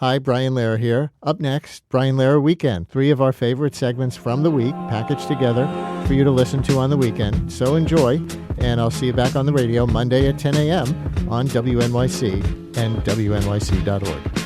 Hi, Brian Lehrer here. Up next, Brian Lehrer Weekend. 3 of our favorite segments from the week packaged together for you to listen to on the weekend. So enjoy, and I'll see you back on the radio Monday at 10 a.m. on WNYC and WNYC.org.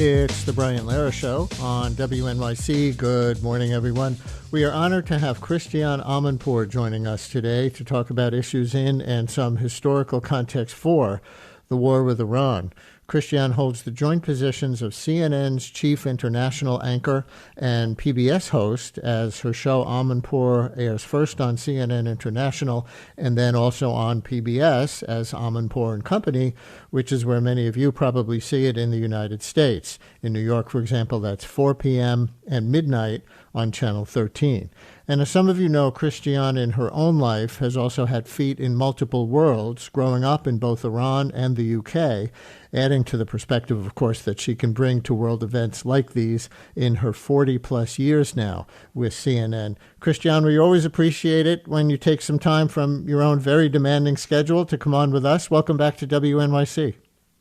It's the Brian Lehrer Show on WNYC. Good morning, everyone. We are honored to have Christiane Amanpour joining us today to talk about issues in and some historical context for the war with Iran. Christiane holds the joint positions of CNN's chief international anchor and PBS host, as her show Amanpour airs first on CNN International and then also on PBS as Amanpour and Company, which is where many of you probably see it in the United States. In New York, for example, that's 4 p.m. and midnight on Channel 13. And as some of you know, Christiane in her own life has also had feet in multiple worlds, growing up in both Iran and the UK, adding to the perspective, of course, that she can bring to world events like these in her 40-plus years now with CNN. Christiane, we always appreciate it when you take some time from your own very demanding schedule to come on with us. Welcome back to WNYC.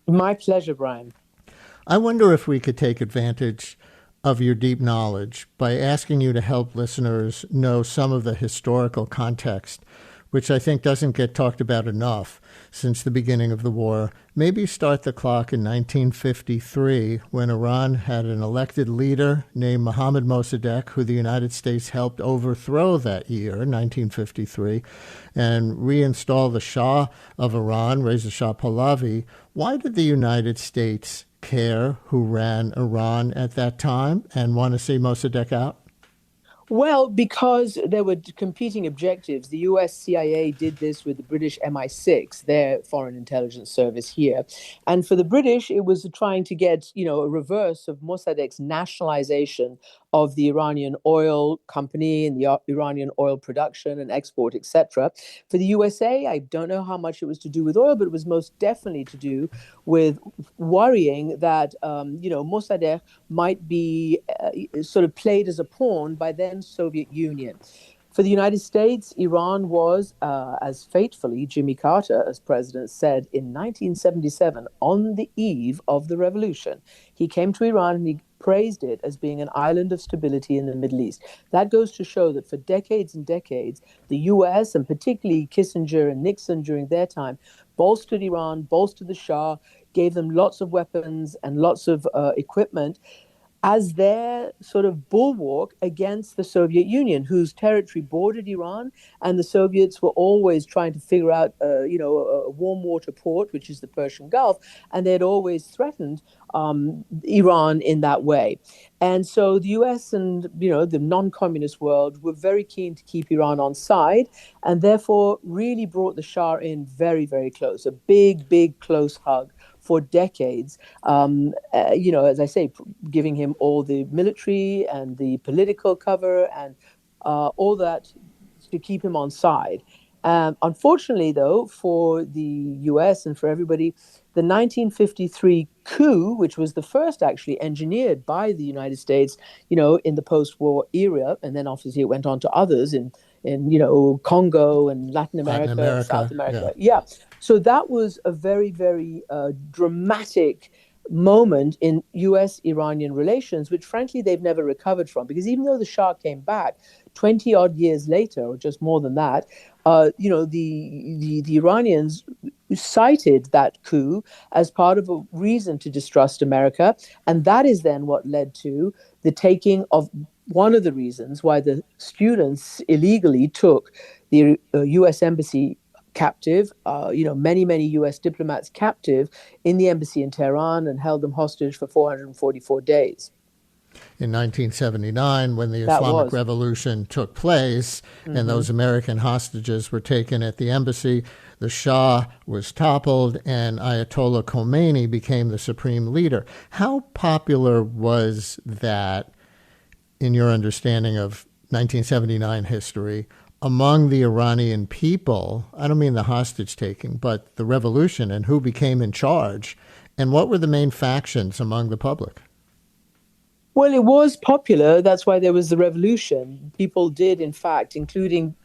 My pleasure, Brian. I wonder if we could take advantage of your deep knowledge by asking you to help listeners know some of the historical context, which I think doesn't get talked about enough since the beginning of the war. Maybe start the clock in 1953, when Iran had an elected leader named Mohammad Mossadegh, who the United States helped overthrow that year, 1953, and reinstall the Shah of Iran, Reza Shah Pahlavi. Why did the United States care who ran Iran at that time and want to see Mossadegh out? Well, because there were competing objectives. The US CIA did this with the British MI6, their foreign intelligence service here. And for the British, it was trying to get, a reverse of Mossadegh's nationalization of the Iranian oil company and the Iranian oil production and export, etc. For the USA, I don't know how much it was to do with oil, but it was most definitely to do with worrying that, Mossadegh might be sort of played as a pawn by then Soviet Union. For the United States, Iran was, as fatefully Jimmy Carter, as president, said in 1977, on the eve of the revolution. He came to Iran and he praised it as being an island of stability in the Middle East. That goes to show that for decades and decades, the U.S., and particularly Kissinger and Nixon during their time, bolstered Iran, bolstered the Shah, gave them lots of weapons and lots of equipment as their sort of bulwark against the Soviet Union, whose territory bordered Iran, and the Soviets were always trying to figure out, a warm water port, which is the Persian Gulf, and they had always threatened Iran in that way. And so the U.S. and, the non-communist world were very keen to keep Iran on side, and therefore really brought the Shah in very, very close, a big, big, close hug for decades, as I say, giving him all the military and the political cover and all that to keep him on side. Unfortunately, though, for the U.S. and for everybody, the 1953 coup, which was the first actually engineered by the United States, in the post-war era, and then obviously it went on to others in Congo and Latin America, South America. Yeah. So that was a very, very dramatic moment in U.S.-Iranian relations, which frankly they've never recovered from. Because even though the Shah came back 20-odd years later, or just more than that, the Iranians cited that coup as part of a reason to distrust America. And that is then what led to the taking of one of the reasons why the students illegally took the U.S. embassy captive, many, many U.S. diplomats captive in the embassy in Tehran, and held them hostage for 444 days. In 1979, when the Islamic Revolution took place, and those American hostages were taken at the embassy, the Shah was toppled and Ayatollah Khomeini became the supreme leader. How popular was that, in your understanding of 1979 history, among the Iranian people? I don't mean the hostage taking, but the revolution and who became in charge, and what were the main factions among the public? Well, it was popular. That's why there was the revolution. People did, in fact, including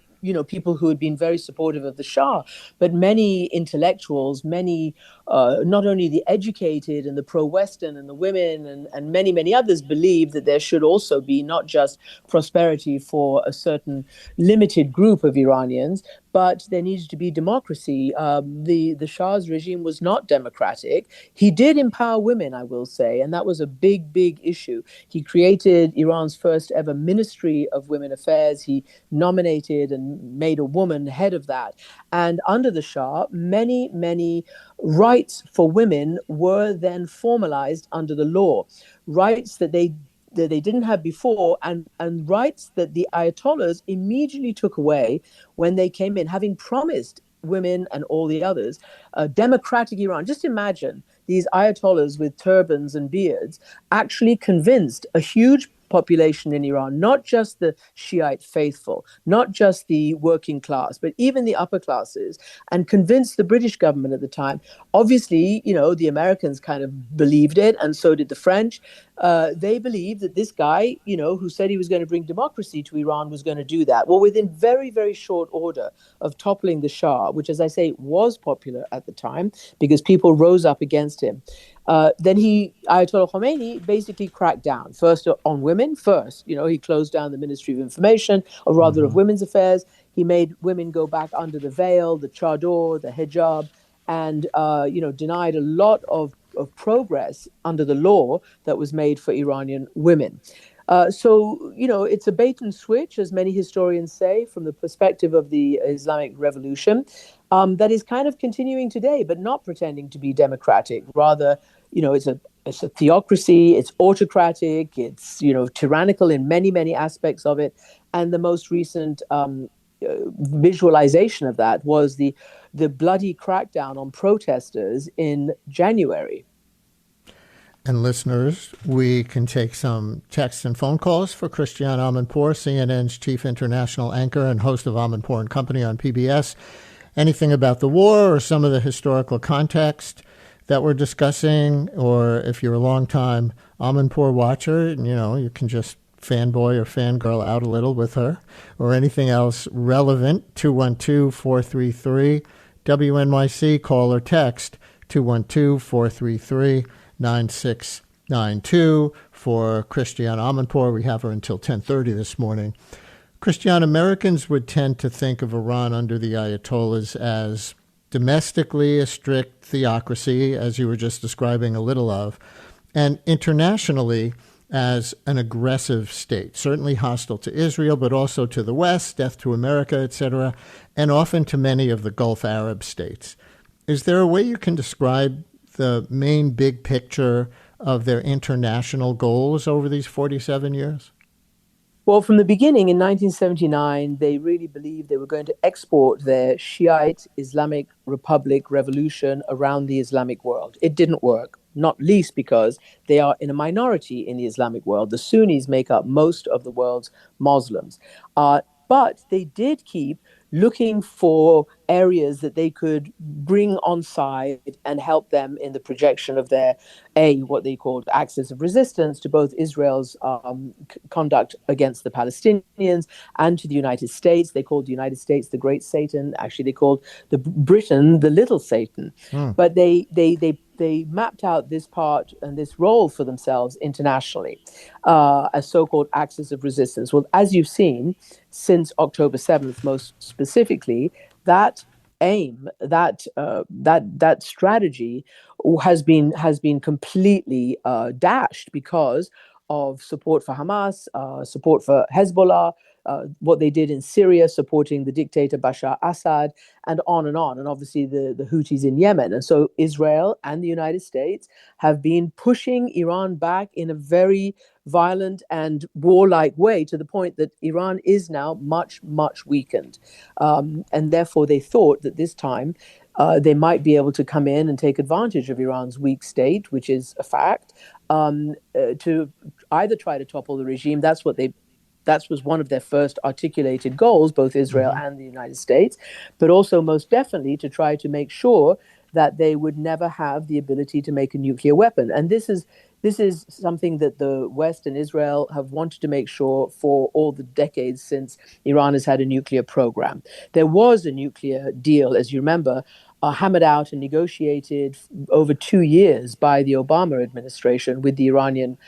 people who had been very supportive of the Shah, but many intellectuals, many not only the educated and the pro-Western and the women and many, many others believed that there should also be not just prosperity for a certain limited group of Iranians, but there needed to be democracy. The Shah's regime was not democratic. He did empower women, I will say, and that was a big, big issue. He created Iran's first ever Ministry of Women Affairs. He nominated and made a woman head of that. And under the Shah, many, many rights for women were then formalized under the law, rights that they didn't have before, and rights that the Ayatollahs immediately took away when they came in, having promised women and all the others a democratic Iran. Just imagine these Ayatollahs with turbans and beards actually convinced a huge population in Iran, not just the Shiite faithful, not just the working class, but even the upper classes, and convinced the British government at the time. Obviously, the Americans kind of believed it, and so did the French. They believed that this guy, who said he was going to bring democracy to Iran, was going to do that. Well, within very, very short order of toppling the Shah, which, as I say, was popular at the time because people rose up against him, then Ayatollah Khomeini, basically cracked down first on women. First, he closed down the Ministry of Information, or rather of Women's Affairs. He made women go back under the veil, the chador, the hijab, and denied a lot of progress under the law that was made for Iranian women. So, it's a bait and switch, as many historians say, from the perspective of the Islamic Revolution, that is kind of continuing today, but not pretending to be democratic. Rather, it's a theocracy, it's autocratic, it's, tyrannical in many, many aspects of it. And the most recent visualization of that was the bloody crackdown on protesters in January. And listeners, we can take some texts and phone calls for Christiane Amanpour, CNN's chief international anchor and host of Amanpour and Company on PBS. Anything about the war or some of the historical context that we're discussing, or if you're a long-time Amanpour watcher, you can just fanboy or fangirl out a little with her, or anything else relevant, 212-433-WNYC, call or text 212-433-9692 for Christiane Amanpour. We have her until 10:30 this morning. Christiane, Americans would tend to think of Iran under the Ayatollahs as domestically a strict theocracy, as you were just describing a little of, and internationally as an aggressive state, certainly hostile to Israel, but also to the West, death to America, etc., and often to many of the Gulf Arab states. Is there a way you can describe the main big picture of their international goals over these 47 years? Well, from the beginning in 1979, they really believed they were going to export their Shiite Islamic Republic revolution around the Islamic world. It didn't work, not least because they are in a minority in the Islamic world. The Sunnis make up most of the world's Muslims. But they did keep looking for areas that they could bring on side and help them in the projection of their, what they called axis of resistance to both Israel's conduct against the Palestinians and to the United States. They called the United States the Great Satan. Actually, they called Britain the Little Satan. But they mapped out this part and this role for themselves internationally, a so-called axis of resistance. Well, as you've seen, since October 7th, most specifically, that aim, that strategy has been completely dashed because of support for Hamas, support for Hezbollah, what they did in Syria, supporting the dictator Bashar Assad, and on and on. And obviously the Houthis in Yemen. And so Israel and the United States have been pushing Iran back in a very violent and warlike way, to the point that Iran is now much, much weakened. And therefore they thought that this time they might be able to come in and take advantage of Iran's weak state, which is a fact, to either try to topple the regime. That's what they that was one of their first articulated goals, both Israel and the United States, but also most definitely to try to make sure that they would never have the ability to make a nuclear weapon. And this is something that the West and Israel have wanted to make sure for all the decades since Iran has had a nuclear program. There was a nuclear deal, as you remember, hammered out and negotiated over 2 years by the Obama administration with the Iranian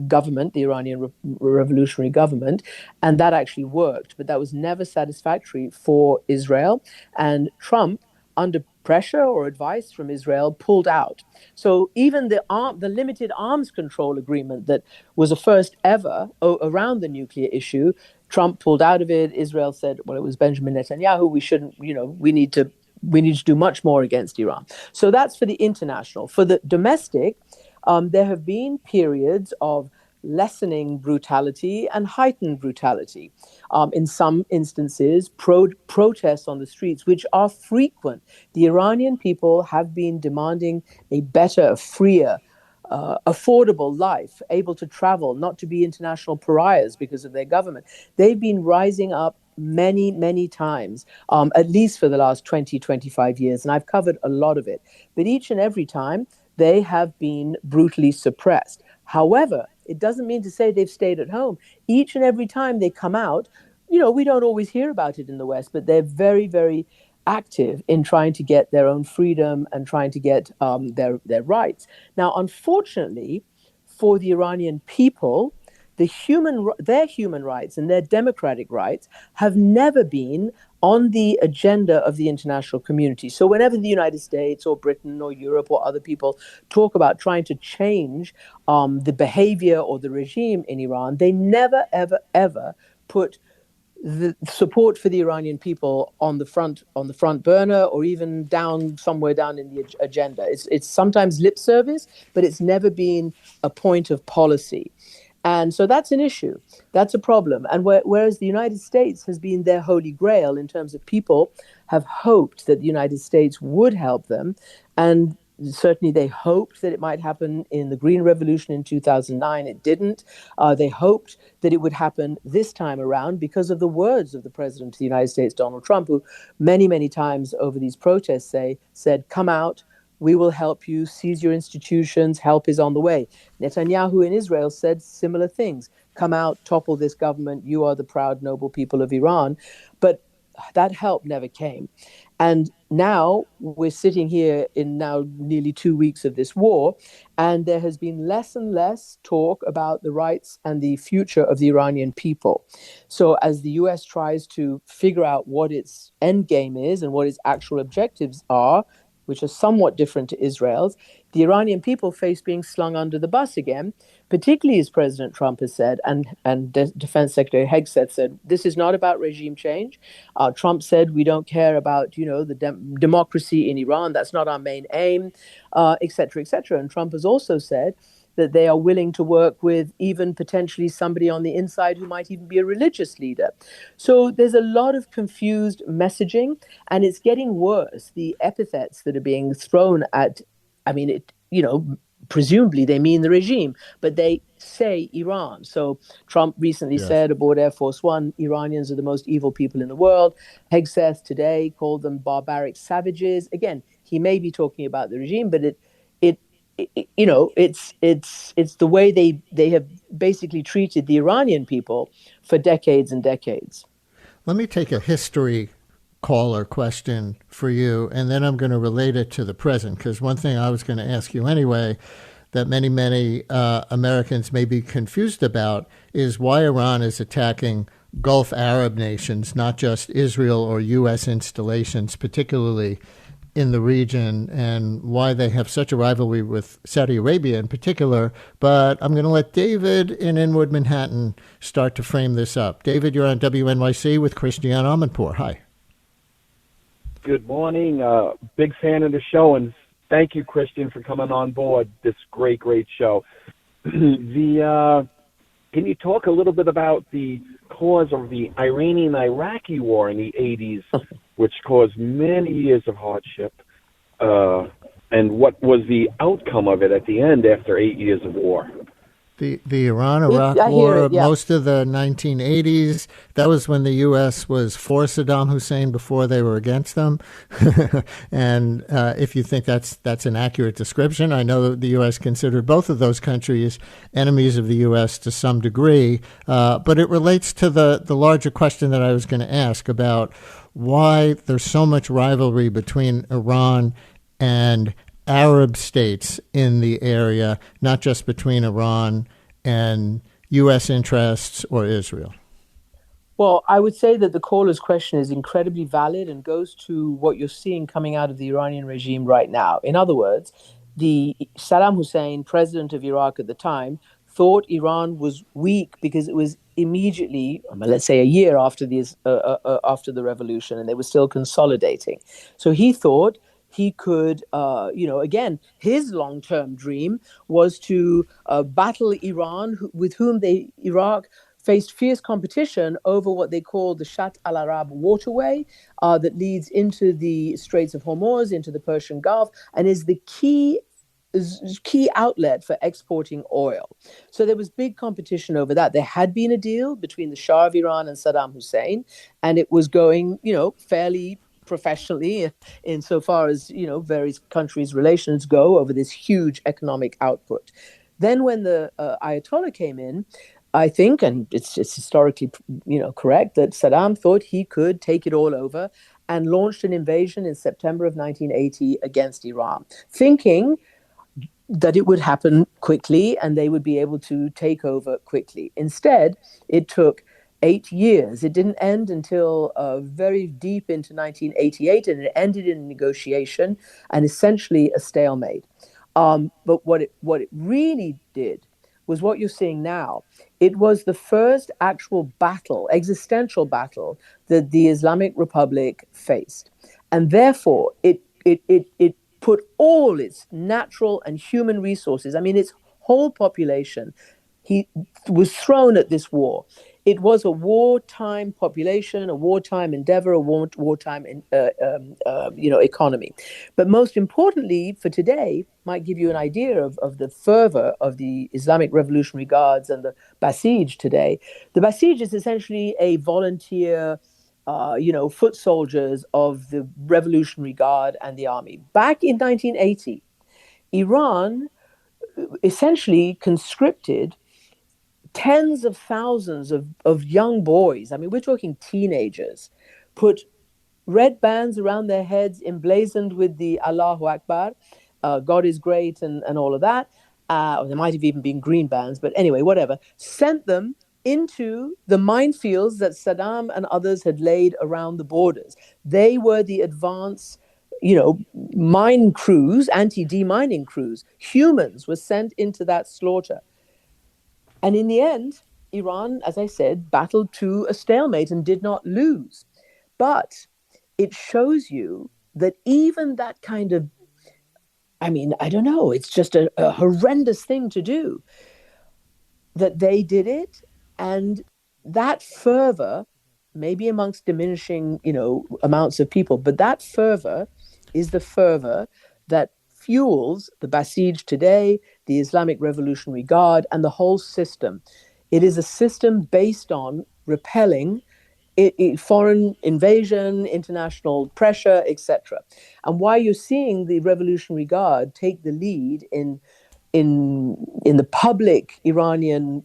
government, the Iranian revolutionary government, and that actually worked. But that was never satisfactory for Israel. And Trump, under pressure or advice from Israel, pulled out. So even the limited arms control agreement that was a first ever around the nuclear issue, Trump pulled out of it. Israel said, well, it was Benjamin Netanyahu. We shouldn't, we need to do much more against Iran. So that's for the international. For the domestic, there have been periods of lessening brutality and heightened brutality. In some instances, protests on the streets, which are frequent. The Iranian people have been demanding a better, freer, affordable life, able to travel, not to be international pariahs because of their government. They've been rising up many, many times, at least for the last 20, 25 years, and I've covered a lot of it. But each and every time, they have been brutally suppressed. However, it doesn't mean to say they've stayed at home. Each and every time they come out, we don't always hear about it in the West, but they're very, very active in trying to get their own freedom and trying to get their rights. Now, unfortunately, for the Iranian people, their human rights and their democratic rights have never been on the agenda of the international community. So whenever the United States or Britain or Europe or other people talk about trying to change the behavior or the regime in Iran, they never, ever, ever put the support for the Iranian people on the front burner, or even somewhere down in the agenda. It's sometimes lip service, but it's never been a point of policy. And so that's an issue. That's a problem. And whereas the United States has been their holy grail in terms of people have hoped that the United States would help them, and certainly they hoped that it might happen in the Green Revolution in 2009. It didn't. They hoped that it would happen this time around because of the words of the President of the United States, Donald Trump, who many, many times over these protests said, come out, we will help you, seize your institutions, help is on the way. Netanyahu in Israel said similar things. Come out, topple this government, you are the proud, noble people of Iran. But that help never came. And now we're sitting here in now nearly 2 weeks of this war, and there has been less and less talk about the rights and the future of the Iranian people. So as the US tries to figure out what its end game is and what its actual objectives are, which are somewhat different to Israel's, the Iranian people face being slung under the bus again, particularly as President Trump has said, and Defense Secretary Hegseth said, this is not about regime change. Trump said, we don't care about, the democracy in Iran. That's not our main aim, et cetera, et cetera. And Trump has also said that they are willing to work with even potentially somebody on the inside who might even be a religious leader. So there's a lot of confused messaging, and it's getting worse. The epithets that are being thrown at, presumably they mean the regime, but they say Iran. So Trump recently said aboard Air Force One, Iranians are the most evil people in the world. Hegseth today called them barbaric savages. Again, he may be talking about the regime, but it's the way they have basically treated the Iranian people for decades and decades. Let me take a history call or question for you, and then I'm going to relate it to the present, because one thing I was going to ask you anyway that many, many Americans may be confused about is why Iran is attacking Gulf Arab nations, not just Israel or U.S. installations, particularly in the region, and why they have such a rivalry with Saudi Arabia in particular. But I'm going to let David in Inwood, Manhattan, start to frame this up. David, you're on WNYC with Christiane Amanpour. Hi. Good morning. Big fan of the show, and thank you, Christian, for coming on board this great, great show. Can you talk a little bit about the cause of the Iranian-Iraqi war in the 80s, which caused many years of hardship, and what was the outcome of it at the end after 8 years of war? The Iran-Iraq War, most of the 1980s, that was when the U.S. was for Saddam Hussein before they were against them. And if you think that's an accurate description, I know that the U.S. considered both of those countries enemies of the U.S. to some degree. But it relates to the larger question that I was going to ask about why there's so much rivalry between Iran and Arab states in the area, not just between Iran and U.S. interests or Israel. Well, I would say that the caller's question is incredibly valid and goes to what you're seeing coming out of the Iranian regime right now. In other words, the Saddam Hussein, president of Iraq at the time, thought Iran was weak because it was immediately, let's say, a year after the revolution, and they were still consolidating. So he thought he could, again, his long-term dream was to battle Iran, with whom Iraq faced fierce competition over what they call the Shat al-Arab waterway that leads into the Straits of Hormuz, into the Persian Gulf, and is the key outlet for exporting oil. So there was big competition over that. There had been a deal between the Shah of Iran and Saddam Hussein, and it was going, fairly professionally insofar as, various countries' relations go over this huge economic output. Then when the Ayatollah came in, I think, and it's historically, correct, that Saddam thought he could take it all over and launched an invasion in September of 1980 against Iran, thinking that it would happen quickly and they would be able to take over quickly. Instead, it took 8 years. It didn't end until very deep into 1988, and it ended in a negotiation and essentially a stalemate. But what it really did was what you're seeing now. It was the first actual battle, existential battle, that the Islamic Republic faced. And therefore, it put all its natural and human resources, its whole population, he was thrown at this war. It was a wartime population, a wartime endeavor, a wartime economy. But most importantly for today, might give you an idea of the fervor of the Islamic Revolutionary Guards and the Basij today. The Basij is essentially a volunteer, foot soldiers of the Revolutionary Guard and the army. Back in 1980, Iran essentially conscripted tens of thousands of young boys. We're talking teenagers, put red bands around their heads emblazoned with the Allahu Akbar, God is great, and all of that. Or there might have even been green bands, but anyway, whatever. Sent them into the minefields that Saddam and others had laid around the borders. They were the advanced, mine crews, anti-demining crews. Humans were sent into that slaughter. And in the end, Iran, as I said, battled to a stalemate and did not lose. But it shows you that even that kind of, I don't know, it's just a horrendous thing to do, that they did it. And that fervor, maybe amongst diminishing, amounts of people, but that fervor is the fervor that fuels the Basij today, the Islamic Revolutionary Guard, and the whole system. It is a system based on repelling foreign invasion, international pressure, etc. And why you're seeing the Revolutionary Guard take the lead in the public Iranian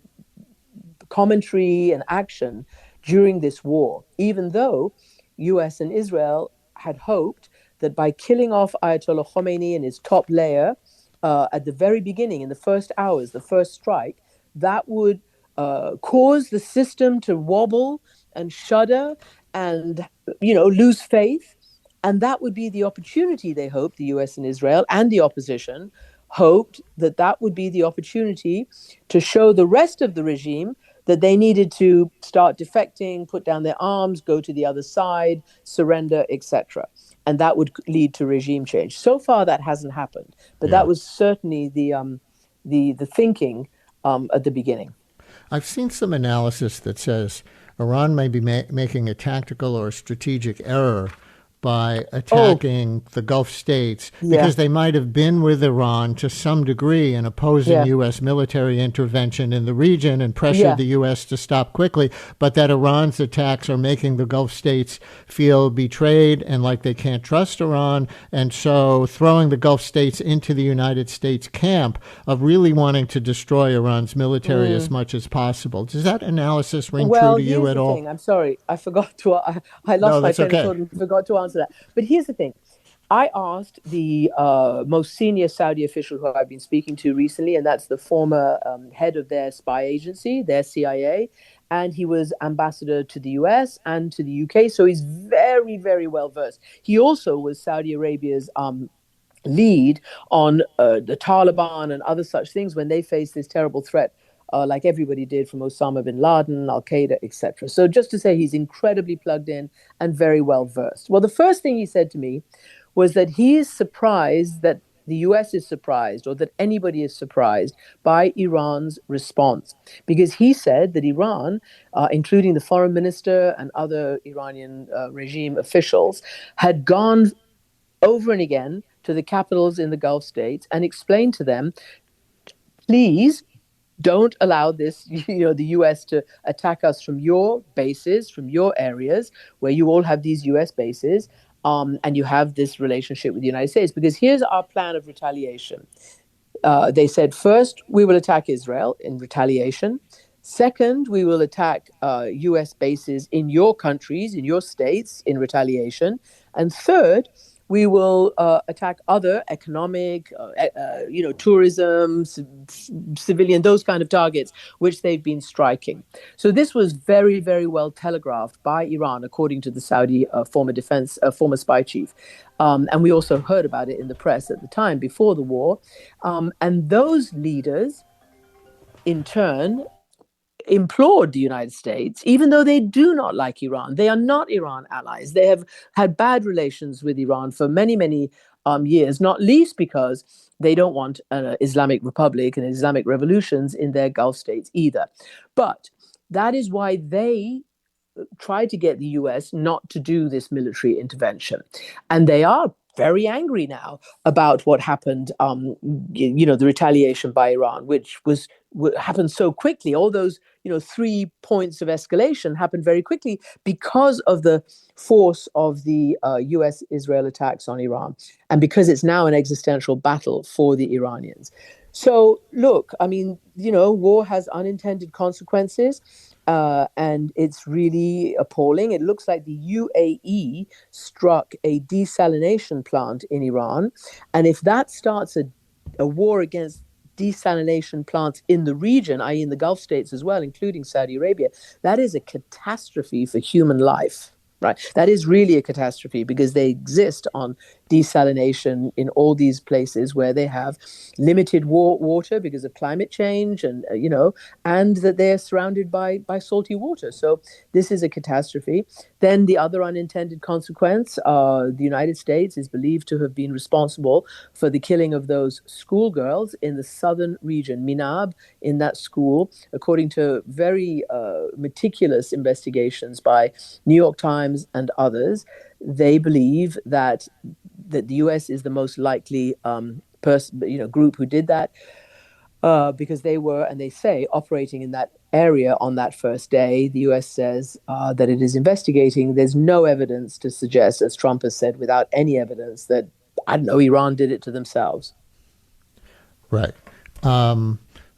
commentary and action during this war, even though US and Israel had hoped that by killing off Ayatollah Khomeini and his top layer at the very beginning, in the first hours, the first strike, that would cause the system to wobble and shudder and, lose faith. And that would be the opportunity, they hoped, the US and Israel and the opposition hoped that would be the opportunity to show the rest of the regime that they needed to start defecting, put down their arms, go to the other side, surrender, etc. And that would lead to regime change. So far, that hasn't happened, but that was certainly the thinking at the beginning. I've seen some analysis that says Iran may be making a tactical or strategic error by attacking the Gulf states because they might have been with Iran to some degree in opposing U.S. military intervention in the region and pressured the U.S. to stop quickly, but that Iran's attacks are making the Gulf states feel betrayed and like they can't trust Iran, and so throwing the Gulf states into the United States camp of really wanting to destroy Iran's military as much as possible. Does that analysis ring true to you at all? Thing. I'm sorry, I forgot to. I lost my train of thought and forgot to answer that. But here's the thing. I asked the most senior Saudi official who I've been speaking to recently, and that's the former head of their spy agency, their CIA, and he was ambassador to the US and to the UK, so he's very, very well versed. He also was Saudi Arabia's lead on the Taliban and other such things when they faced this terrible threat, like everybody did from Osama bin Laden, Al-Qaeda, etc. So just to say he's incredibly plugged in and very well versed. Well, the first thing he said to me was that he is surprised that the US is surprised, or that anybody is surprised by Iran's response. Because he said that Iran, including the foreign minister and other Iranian regime officials, had gone over and again to the capitals in the Gulf states and explained to them, please don't allow this, the US to attack us from your bases, from your areas where you all have these US bases, and you have this relationship with the United States, because here's our plan of retaliation. They said, first, we will attack Israel in retaliation. Second, we will attack US bases in your countries, in your states, in retaliation. And third, we will attack other economic, tourism, civilian, those kind of targets, which they've been striking. So this was very, very well telegraphed by Iran, according to the Saudi former spy chief. And we also heard about it in the press at the time before the war. And those leaders, in turn, implored the United States, even though they do not like Iran. They are not Iran allies. They have had bad relations with Iran for many, many years, not least because they don't want an Islamic Republic and Islamic revolutions in their Gulf states either. But that is why they tried to get the US not to do this military intervention. And they are very angry now about what happened, the retaliation by Iran, which happened so quickly. All those, 3 points of escalation happened very quickly because of the force of the US-Israel attacks on Iran, and because it's now an existential battle for the Iranians. So, look, war has unintended consequences. And it's really appalling. It looks like the UAE struck a desalination plant in Iran. And if that starts a war against desalination plants in the region, i.e. in the Gulf states as well, including Saudi Arabia, that is a catastrophe for human life. Right. That is really a catastrophe, because they exist on desalination in all these places where they have limited water because of climate change, and and that they're surrounded by salty water. So this is a catastrophe. Then the other unintended consequence, the United States is believed to have been responsible for the killing of those schoolgirls in the southern region, Minab, in that school, according to very meticulous investigations by New York Times and others. They believe that the U.S. is the most likely group who did that, because they were, and they say, operating in that area on that first day. The U.S. says that it is investigating. There's no evidence to suggest, as Trump has said, without any evidence, that, Iran did it to themselves. Right.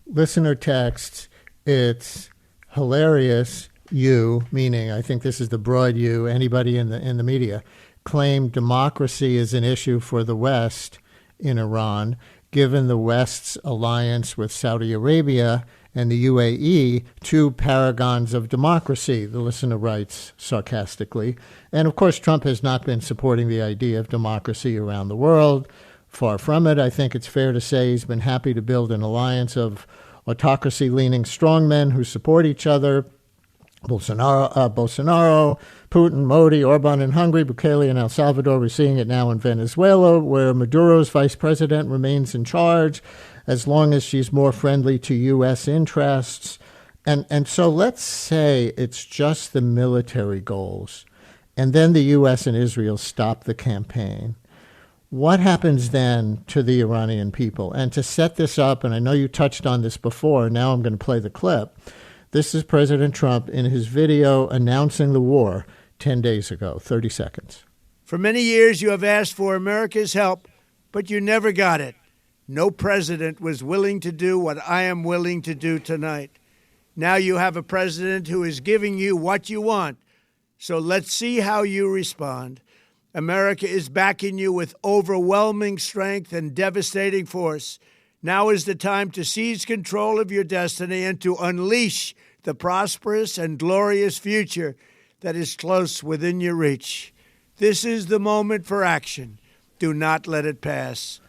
Listener text, it's hilarious. You, meaning, I think this is the broad you, anybody in the media, claim democracy is an issue for the West in Iran, given the West's alliance with Saudi Arabia and the UAE, two paragons of democracy, the listener writes sarcastically. And of course, Trump has not been supporting the idea of democracy around the world. Far from it. I think it's fair to say he's been happy to build an alliance of autocracy-leaning strongmen who support each other. Bolsonaro, Putin, Modi, Orban in Hungary, Bukele in El Salvador. We're seeing it now in Venezuela, where Maduro's vice president remains in charge as long as she's more friendly to U.S. interests. And so let's say it's just the military goals. and then the U.S. and Israel stop the campaign. What happens then to the Iranian people? And to set this up, and I know you touched on this before, now I'm going to play the clip. This is President Trump in his video announcing the war 10 days ago, 30 seconds. For many years, you have asked for America's help, but you never got it. No president was willing to do what I am willing to do tonight. Now you have a president who is giving you what you want. So let's see how you respond. America is backing you with overwhelming strength and devastating force. Now is the time to seize control of your destiny and to unleash the prosperous and glorious future that is close within your reach. This is the moment for action. Do not let it pass.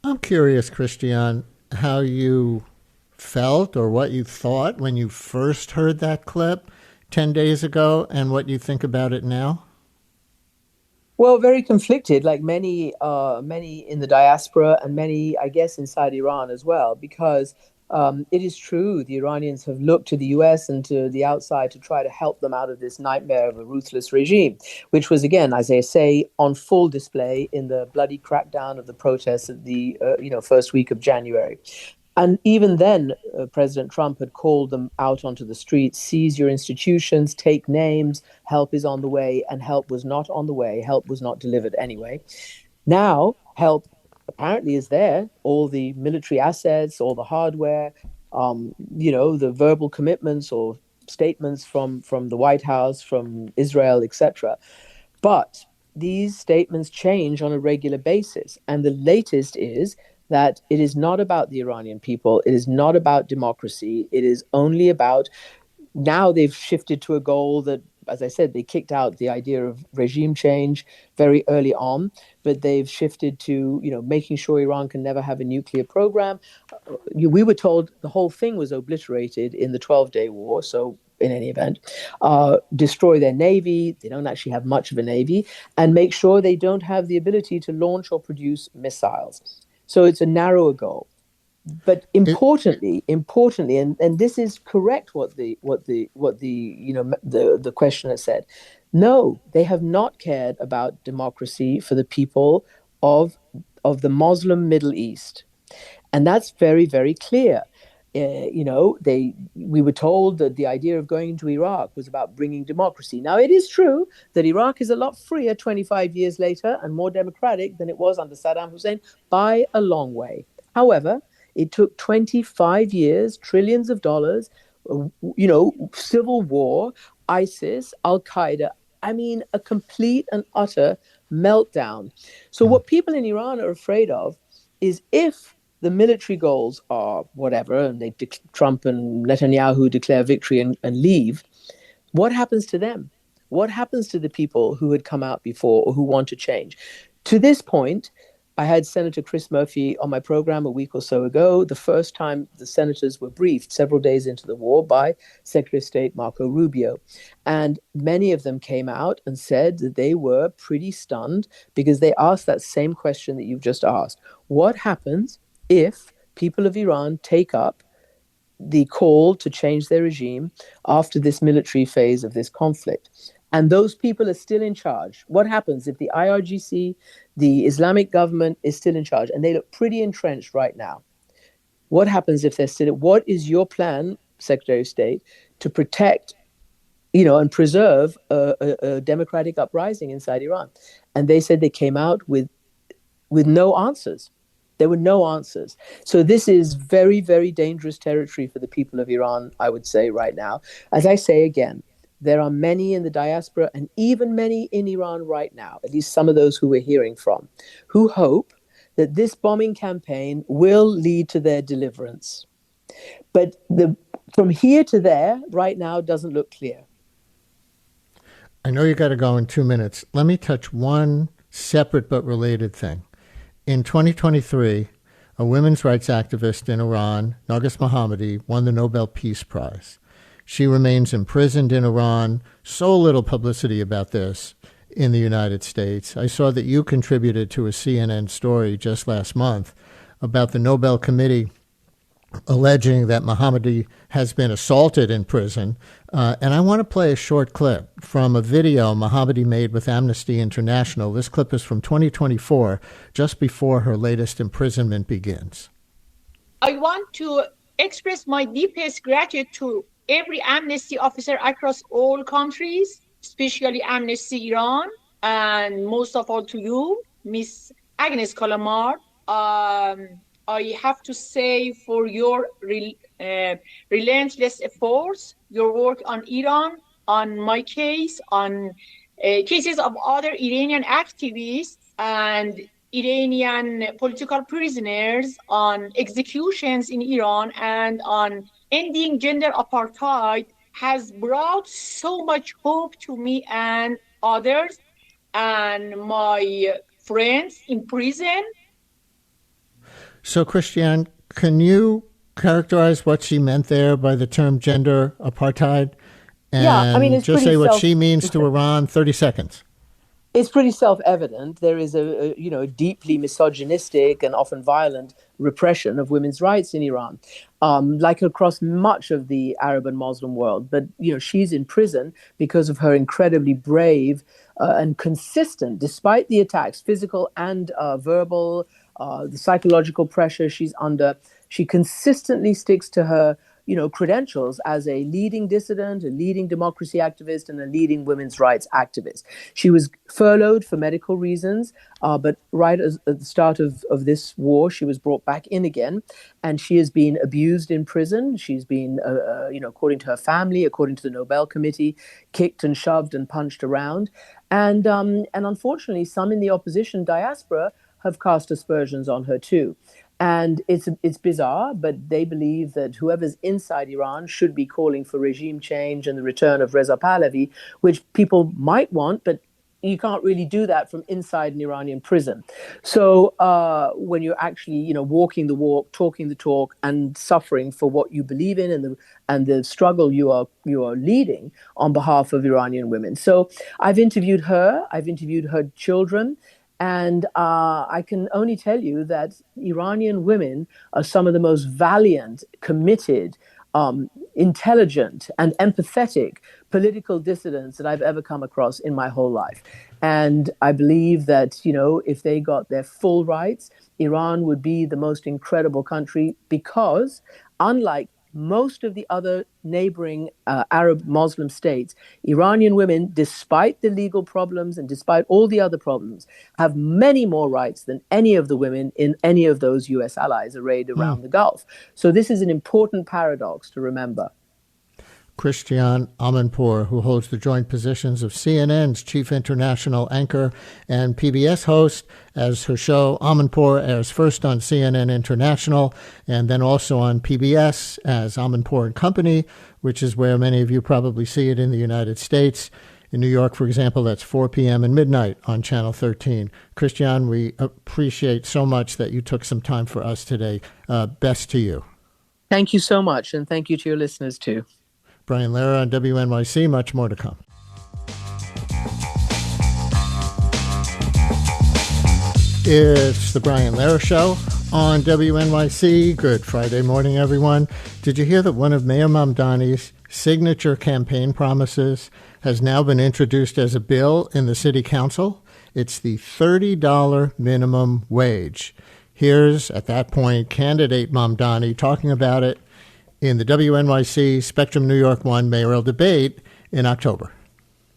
I'm curious, Christiane, how you felt or what you thought when you first heard that clip 10 days ago and what you think about it now. Well, very conflicted, like many in the diaspora and many, I guess, inside Iran as well, because it is true the Iranians have looked to the U.S. and to the outside to try to help them out of this nightmare of a ruthless regime, which was, again, as I say, on full display in the bloody crackdown of the protests of the first week of January. And even then, President Trump had called them out onto the streets, seize your institutions, take names, help is on the way, and help was not on the way. Help was not delivered anyway. Now, help apparently is there, all the military assets, all the hardware, the verbal commitments or statements from the White House, from Israel, etc. But these statements change on a regular basis. And the latest is that it is not about the Iranian people. It is not about democracy. It is only about, now they've shifted to a goal that, as I said, they kicked out the idea of regime change very early on, but they've shifted to, making sure Iran can never have a nuclear program. We were told the whole thing was obliterated in the 12-day war. So in any event, destroy their navy. They don't actually have much of a navy, and make sure they don't have the ability to launch or produce missiles. So it's a narrower goal. But importantly, and this is correct what the questioner said. No, they have not cared about democracy for the people of the Muslim Middle East, and that's very, very clear. We were told that the idea of going into Iraq was about bringing democracy. Now, it is true that Iraq is a lot freer 25 years later and more democratic than it was under Saddam Hussein by a long way. However, it took 25 years, trillions of dollars, civil war, ISIS, Al-Qaeda. I mean, a complete and utter meltdown. So what people in Iran are afraid of is if the military goals are whatever, and Trump and Netanyahu declare victory and leave, what happens to them? What happens to the people who had come out before or who want to change? To this point, I had Senator Chris Murphy on my program a week or so ago, the first time the senators were briefed several days into the war by Secretary of State Marco Rubio. And many of them came out and said that they were pretty stunned because they asked that same question that you've just asked. What happens if people of Iran take up the call to change their regime after this military phase of this conflict? And those people are still in charge. What happens if the IRGC, the Islamic government, is still in charge? And they look pretty entrenched right now. What happens if they're still? What is your plan, Secretary of State, to protect, and preserve a democratic uprising inside Iran? And they said they came out with no answers. There were no answers. So this is very, very dangerous territory for the people of Iran, I would say right now. As I say again, there are many in the diaspora and even many in Iran right now, at least some of those who we're hearing from, who hope that this bombing campaign will lead to their deliverance. But from here to there, right now, doesn't look clear. I know you got to go in 2 minutes. Let me touch one separate but related thing. In 2023, a women's rights activist in Iran, Narges Mohammadi, won the Nobel Peace Prize. She remains imprisoned in Iran. So little publicity about this in the United States. I saw that you contributed to a CNN story just last month about the Nobel Committee alleging that Mohammadi has been assaulted in prison. And I want to play a short clip from a video Mohammadi made with Amnesty International. This clip is from 2024, just before her latest imprisonment begins. I want to express my deepest gratitude to every Amnesty officer across all countries, especially Amnesty Iran, and most of all to you, Miss Agnes Kalamar. I have to say for your relentless efforts, your work on Iran, on my case, on cases of other Iranian activists and Iranian political prisoners, on executions in Iran, and on ending gender apartheid has brought so much hope to me and others and my friends in prison. So, Christiane, can you characterize what she meant there by the term gender apartheid? And it's just pretty say what she means to Iran, 30 seconds. It's pretty self-evident. There is a deeply misogynistic and often violent repression of women's rights in Iran, like across much of the Arab and Muslim world. But, she's in prison because of her incredibly brave and consistent, despite the attacks, physical and verbal, the psychological pressure she's under. She consistently sticks to her, credentials as a leading dissident, a leading democracy activist, and a leading women's rights activist. She was furloughed for medical reasons, but right at the start of this war, she was brought back in again, and she has been abused in prison. She's been, according to her family, according to the Nobel Committee, kicked and shoved and punched around. And unfortunately, some in the opposition diaspora have cast aspersions on her too. And it's bizarre, but they believe that whoever's inside Iran should be calling for regime change and the return of Reza Pahlavi, which people might want, but you can't really do that from inside an Iranian prison. So when you're actually, walking the walk, talking the talk, and suffering for what you believe in and the struggle you are leading on behalf of Iranian women. So I've interviewed her children. And I can only tell you that Iranian women are some of the most valiant, committed, intelligent, and empathetic political dissidents that I've ever come across in my whole life. And I believe that, if they got their full rights, Iran would be the most incredible country because, unlike most of the other neighboring Arab Muslim states, Iranian women, despite the legal problems and despite all the other problems, have many more rights than any of the women in any of those U.S. allies arrayed around the Gulf. So this is an important paradox to remember. Christiane Amanpour, who holds the joint positions of CNN's chief international anchor and PBS host, as her show Amanpour airs first on CNN International and then also on PBS as Amanpour and Company, which is where many of you probably see it in the United States. In New York, for example, that's 4 p.m. and midnight on Channel 13. Christiane, we appreciate so much that you took some time for us today. Best to you. Thank you so much, and thank you to your listeners too. Brian Lehrer on WNYC. Much more to come. It's the Brian Lehrer Show on WNYC. Good Friday morning, everyone. Did you hear that one of Mayor Mamdani's signature campaign promises has now been introduced as a bill in the City Council? It's the $30 minimum wage. Here's, at that point, candidate Mamdani talking about it in the WNYC Spectrum New York 1 mayoral debate in October.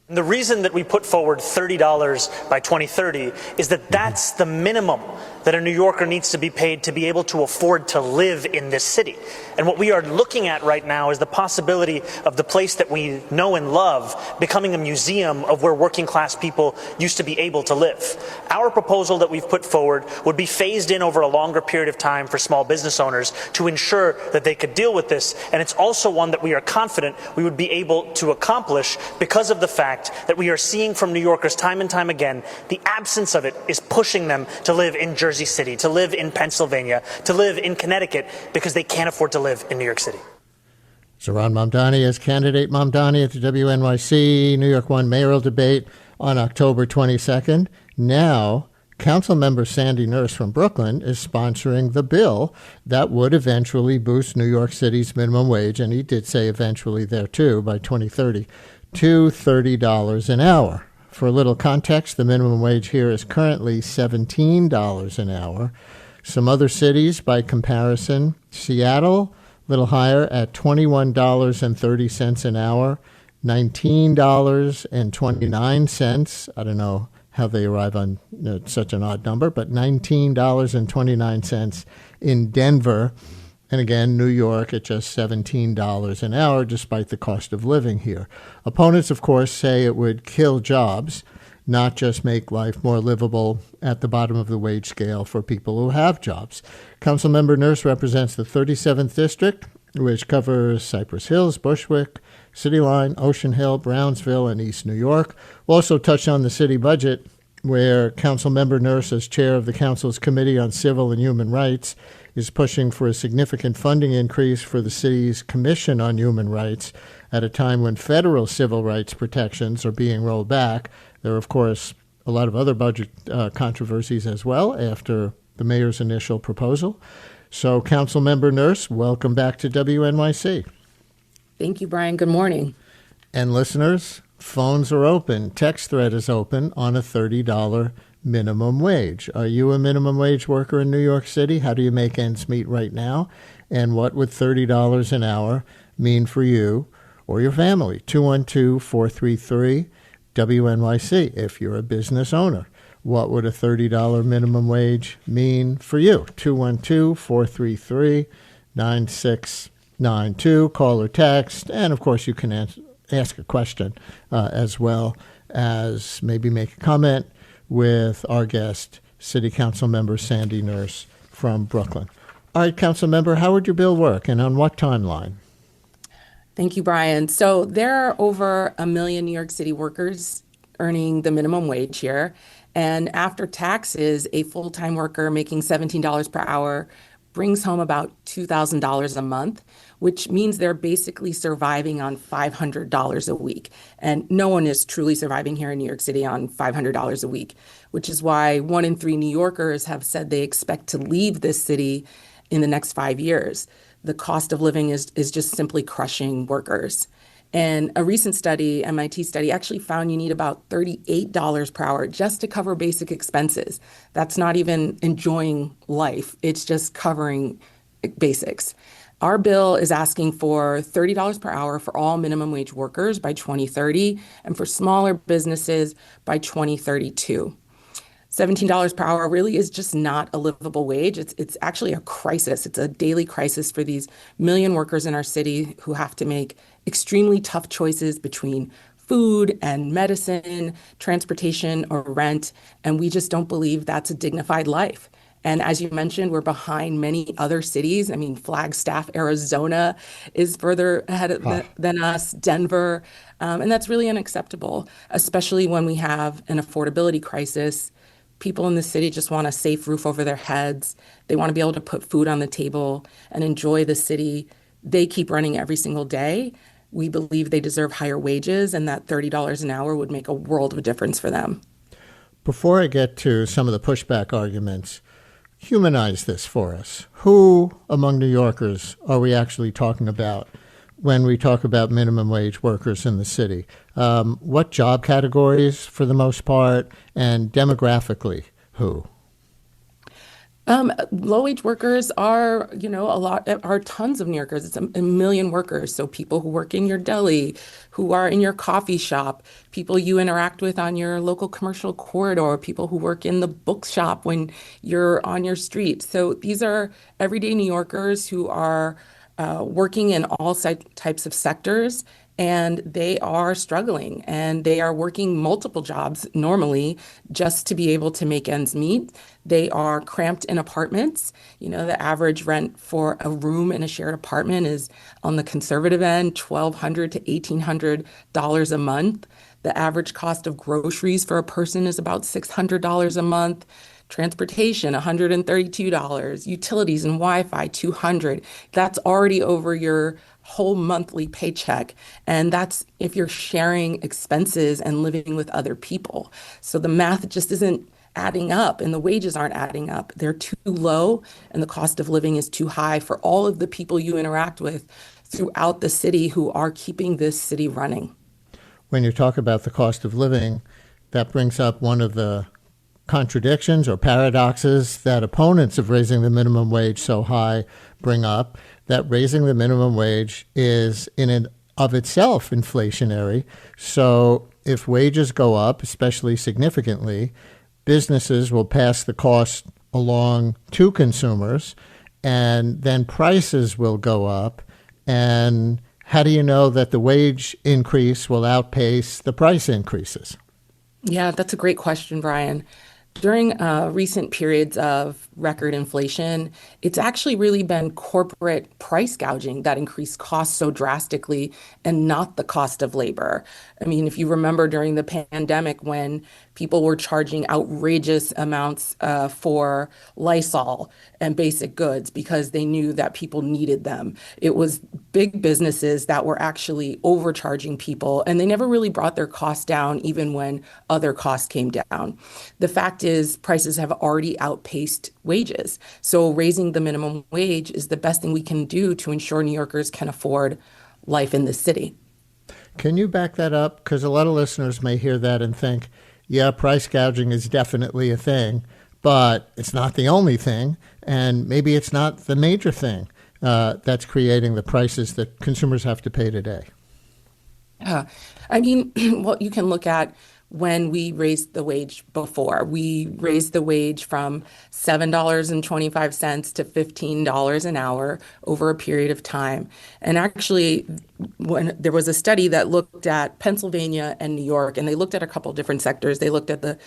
The reason that we put forward $30 by 2030 is that that's the minimum that a New Yorker needs to be paid to be able to afford to live in this city. And what we are looking at right now is the possibility of the place that we know and love becoming a museum of where working class people used to be able to live. Our proposal that we've put forward would be phased in over a longer period of time for small business owners to ensure that they could deal with this. And it's also one that we are confident we would be able to accomplish because of the fact that we are seeing from New Yorkers time and time again, the absence of it is pushing them to live in Jersey City, to live in Pennsylvania, to live in Connecticut, because they can't afford to live in New York City. Zohran Mamdani as candidate Mamdani at the WNYC New York 1 mayoral debate on October 22nd. Now, Councilmember Sandy Nurse from Brooklyn is sponsoring the bill that would eventually boost New York City's minimum wage, and he did say eventually there too, by 2030, to $30 an hour. For a little context, the minimum wage here is currently $17 an hour. Some other cities, by comparison, Seattle, a little higher at $21.30 an hour, $19.29. I don't know how they arrive on such an odd number, but $19.29 in Denver. And again, New York at just $17 an hour, despite the cost of living here. Opponents, of course, say it would kill jobs, not just make life more livable at the bottom of the wage scale for people who have jobs. Councilmember Nurse represents the 37th District, which covers Cypress Hills, Bushwick, City Line, Ocean Hill, Brownsville, and East New York. We'll also touch on the city budget, where Councilmember Nurse, as chair of the Council's Committee on Civil and Human Rights, is pushing for a significant funding increase for the city's Commission on Human Rights at a time when federal civil rights protections are being rolled back. There are, of course, a lot of other budget controversies as well after the mayor's initial proposal. So, Councilmember Nurse, welcome back to WNYC. Thank you, Brian. Good morning. And listeners, phones are open. Text thread is open on a $30 minimum wage. Are you a minimum wage worker in New York City? How do you make ends meet right now? And what would $30 an hour mean for you or your family? 212-433-WNYC if you're a business owner. What would a $30 minimum wage mean for you? 212-433-9692. Call or text. And, of course, you can ask a question as well as maybe make a comment with our guest, City Council Member Sandy Nurse from Brooklyn. All right, Council Member, how would your bill work and on what timeline? Thank you, Brian. So there are over 1 million New York City workers earning the minimum wage here. And after taxes, a full-time worker making $17 per hour brings home about $2,000 a month, which means they're basically surviving on $500 a week. And no one is truly surviving here in New York City on $500 a week, which is why 1 in 3 New Yorkers have said they expect to leave this city in the next 5 years. The cost of living is just simply crushing workers. And a recent study, MIT study, actually found you need about $38 per hour just to cover basic expenses. That's not even enjoying life. It's just covering basics. Our bill is asking for $30 per hour for all minimum wage workers by 2030 and for smaller businesses by 2032. $17 per hour really is just not a livable wage. It's actually a crisis. It's a daily crisis for these million workers in our city who have to make extremely tough choices between food and medicine, transportation or rent, and we just don't believe that's a dignified life. And as you mentioned, we're behind many other cities. I mean, Flagstaff, Arizona is further ahead than us, Denver, and that's really unacceptable, especially when we have an affordability crisis. People in the city just want a safe roof over their heads. They want to be able to put food on the table and enjoy the city. They keep running every single day. We believe they deserve higher wages, and that $30 an hour would make a world of a difference for them. Before I get to some of the pushback arguments, humanize this for us. Who among New Yorkers are we actually talking about when we talk about minimum wage workers in the city? What job categories for the most part, and demographically, who? Low-wage workers are, are tons of New Yorkers. It's a million workers. So people who work in your deli, who are in your coffee shop, people you interact with on your local commercial corridor, people who work in the bookshop when you're on your street. So these are everyday New Yorkers who are working in all types of sectors, and they are struggling, and they are working multiple jobs normally just to be able to make ends meet. They are cramped in apartments. The average rent for a room in a shared apartment is on the conservative end, $1,200 to $1,800 a month. The average cost of groceries for a person is about $600 a month. Transportation, $132, utilities and Wi-Fi, $200. That's already over your whole monthly paycheck. And that's if you're sharing expenses and living with other people. So the math just isn't adding up and the wages aren't adding up. They're too low and the cost of living is too high for all of the people you interact with throughout the city who are keeping this city running. When you talk about the cost of living, that brings up one of the contradictions or paradoxes that opponents of raising the minimum wage so high bring up, that raising the minimum wage is in and of itself inflationary. So if wages go up, especially significantly, businesses will pass the cost along to consumers, and then prices will go up. And how do you know that the wage increase will outpace the price increases? Yeah, that's a great question, Brian. During recent periods of record inflation, it's actually really been corporate price gouging that increased costs so drastically and not the cost of labor. I mean, if you remember during the pandemic when people were charging outrageous amounts for Lysol and basic goods because they knew that people needed them. It was big businesses that were actually overcharging people, and they never really brought their costs down even when other costs came down. The fact is prices have already outpaced wages. So raising the minimum wage is the best thing we can do to ensure New Yorkers can afford life in the city. Can you back that up? Because a lot of listeners may hear that and think, yeah, price gouging is definitely a thing, but it's not the only thing, and maybe it's not the major thing that's creating the prices that consumers have to pay today. Yeah, I mean, well, you can look at when we raised the wage before. We raised the wage from $7.25 to $15 an hour over a period of time. And actually, when there was a study that looked at Pennsylvania and New York, and they looked at a couple different sectors. They looked at the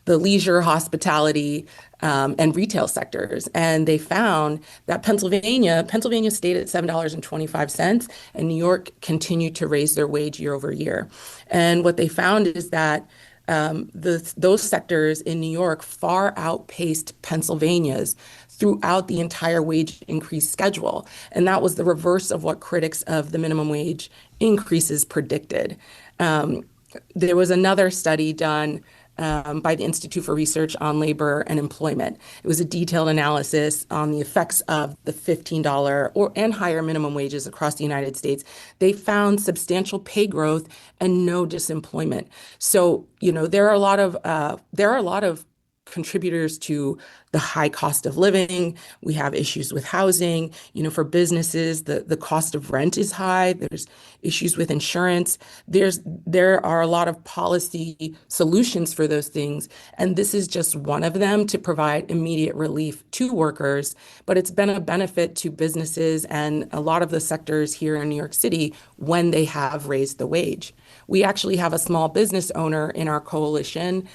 leisure, hospitality, and retail sectors. And they found that Pennsylvania stayed at $7.25, and New York continued to raise their wage year over year. And what they found is that those sectors in New York far outpaced Pennsylvania's throughout the entire wage increase schedule. And that was the reverse of what critics of the minimum wage increases predicted. There was another study done by the Institute for Research on Labor and Employment. It was a detailed analysis on the effects of the $15 and higher minimum wages across the United States. They found substantial pay growth and no disemployment. So, there are a lot of contributors to the high cost of living. We have issues with housing. For businesses, the cost of rent is high. There's issues with insurance. There are a lot of policy solutions for those things. And this is just one of them to provide immediate relief to workers. But it's been a benefit to businesses and a lot of the sectors here in New York City when they have raised the wage. We actually have a small business owner in our coalition.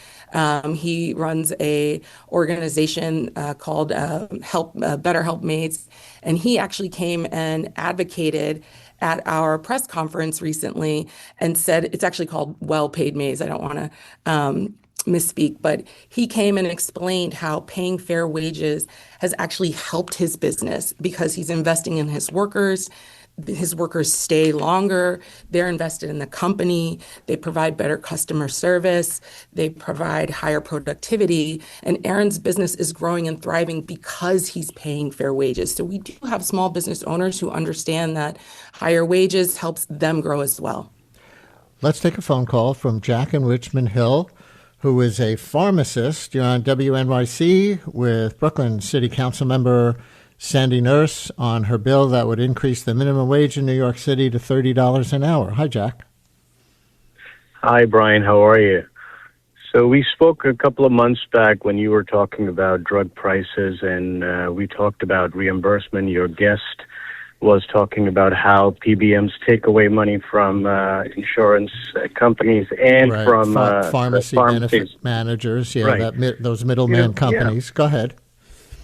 He runs a organization called Better Helpmates, and he actually came and advocated at our press conference recently and said it's actually called Well-Paid Maids. I don't want to misspeak, but he came and explained how paying fair wages has actually helped his business because he's investing in his workers. His workers stay longer. They're invested in the company. They provide better customer service. They provide higher productivity. And Aaron's business is growing and thriving because he's paying fair wages. So we do have small business owners who understand that higher wages helps them grow as well. Let's take a phone call from Jack in Richmond Hill, who is a pharmacist. You're on WNYC with Brooklyn City Council member Sandy Nurse on her bill that would increase the minimum wage in New York City to $30 an hour. Hi, Jack. Hi, Brian. How are you? So we spoke a couple of months back when you were talking about drug prices, and we talked about reimbursement. Your guest was talking about how PBMs take away money from insurance companies and from pharmacy benefit managers. Yeah, right. Those middleman companies. Yeah. Go ahead.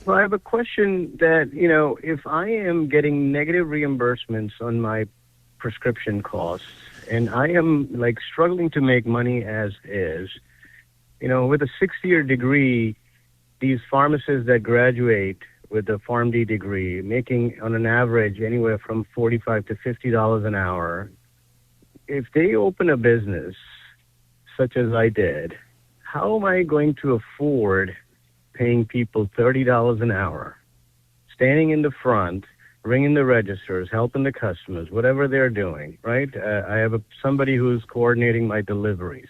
Well, I have a question that, if I am getting negative reimbursements on my prescription costs and I am struggling to make money as is, with a 6-year degree, these pharmacists that graduate with a PharmD degree making on an average anywhere from $45 to $50 an hour, if they open a business such as I did, how am I going to afford paying people $30 an hour, standing in the front, ringing the registers, helping the customers, whatever they're doing, right? I have somebody who's coordinating my deliveries.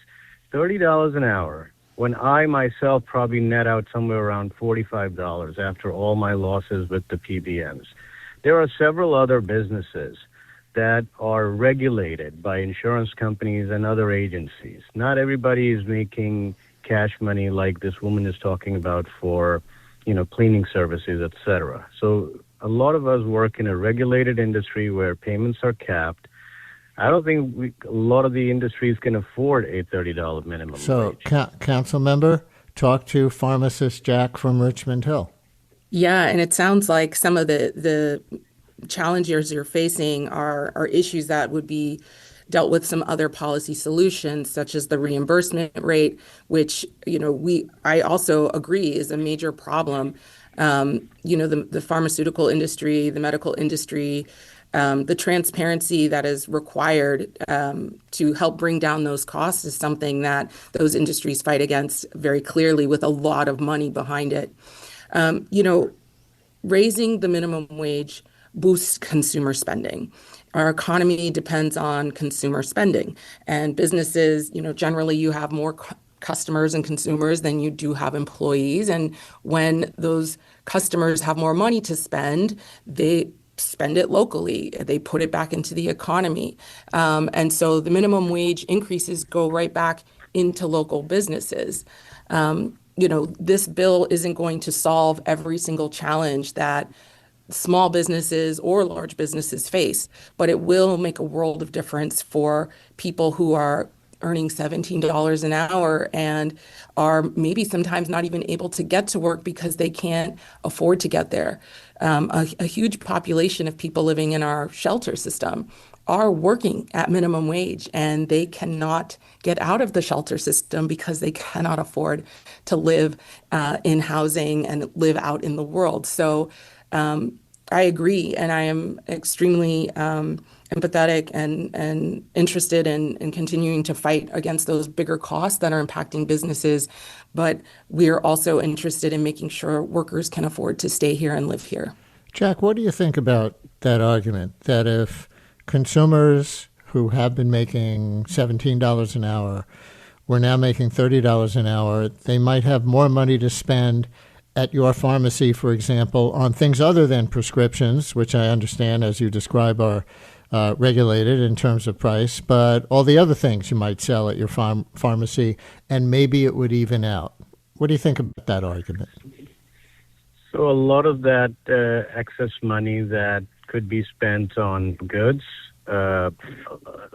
$30 an hour, when I myself probably net out somewhere around $45 after all my losses with the PBMs. There are several other businesses that are regulated by insurance companies and other agencies. Not everybody is making cash money like this woman is talking about for, cleaning services, etc. So a lot of us work in a regulated industry where payments are capped. I don't think a lot of the industries can afford a $30 minimum wage. Council member, talk to pharmacist Jack from Richmond Hill. Yeah, and it sounds like some of the challenges you're facing are issues that would be dealt with some other policy solutions, such as the reimbursement rate, which I also agree is a major problem. The pharmaceutical industry, the medical industry, the transparency that is required to help bring down those costs is something that those industries fight against very clearly with a lot of money behind it. Raising the minimum wage boosts consumer spending. Our economy depends on consumer spending, and businesses, generally you have more customers and consumers than you do have employees. And when those customers have more money to spend, they spend it locally. They put it back into the economy. And so the minimum wage increases go right back into local businesses. This bill isn't going to solve every single challenge that small businesses or large businesses face, but it will make a world of difference for people who are earning $17 an hour and are maybe sometimes not even able to get to work because they can't afford to get there. A huge population of people living in our shelter system are working at minimum wage, and they cannot get out of the shelter system because they cannot afford to live in housing and live out in the world. So I agree, and I am extremely empathetic and interested in continuing to fight against those bigger costs that are impacting businesses. But we're also interested in making sure workers can afford to stay here and live here. Jack, what do you think about that argument that if consumers who have been making $17 an hour were now making $30 an hour, they might have more money to spend at your pharmacy, for example, on things other than prescriptions, which I understand, as you describe, are regulated in terms of price, but all the other things you might sell at your pharmacy, and maybe it would even out. What do you think about that argument? So a lot of that excess money that could be spent on goods, a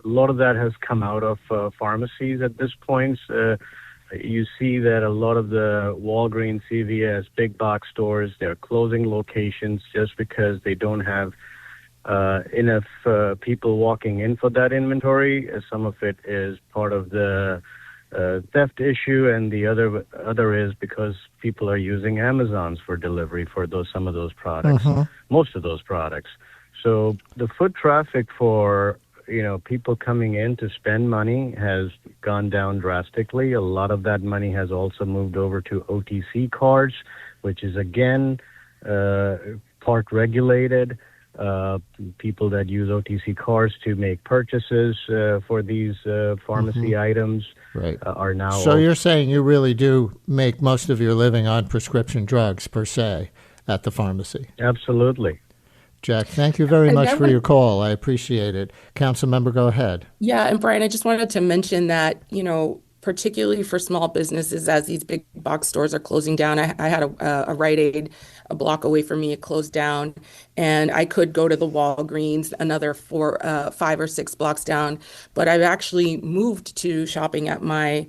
lot of that has come out of pharmacies at this point. You see that a lot of the Walgreens, CVS, big box stores, they're closing locations just because they don't have enough people walking in for that inventory. Some of it is part of the theft issue, and the other is because people are using Amazons for delivery for some of those products, most of those products. So the foot traffic for people coming in to spend money has gone down drastically. A lot of that money has also moved over to OTC cards, which is, again, part regulated. People that use OTC cards to make purchases for these pharmacy items are now... So you're saying you really do make most of your living on prescription drugs, per se, at the pharmacy? Absolutely. Jack, thank you very much for your call. I appreciate it. Council member, go ahead. Yeah, and Brian, I just wanted to mention that, particularly for small businesses, as these big box stores are closing down, I had a Rite Aid a block away from me. It closed down, and I could go to the Walgreens another 5 or 6 blocks down. But I've actually moved to shopping at my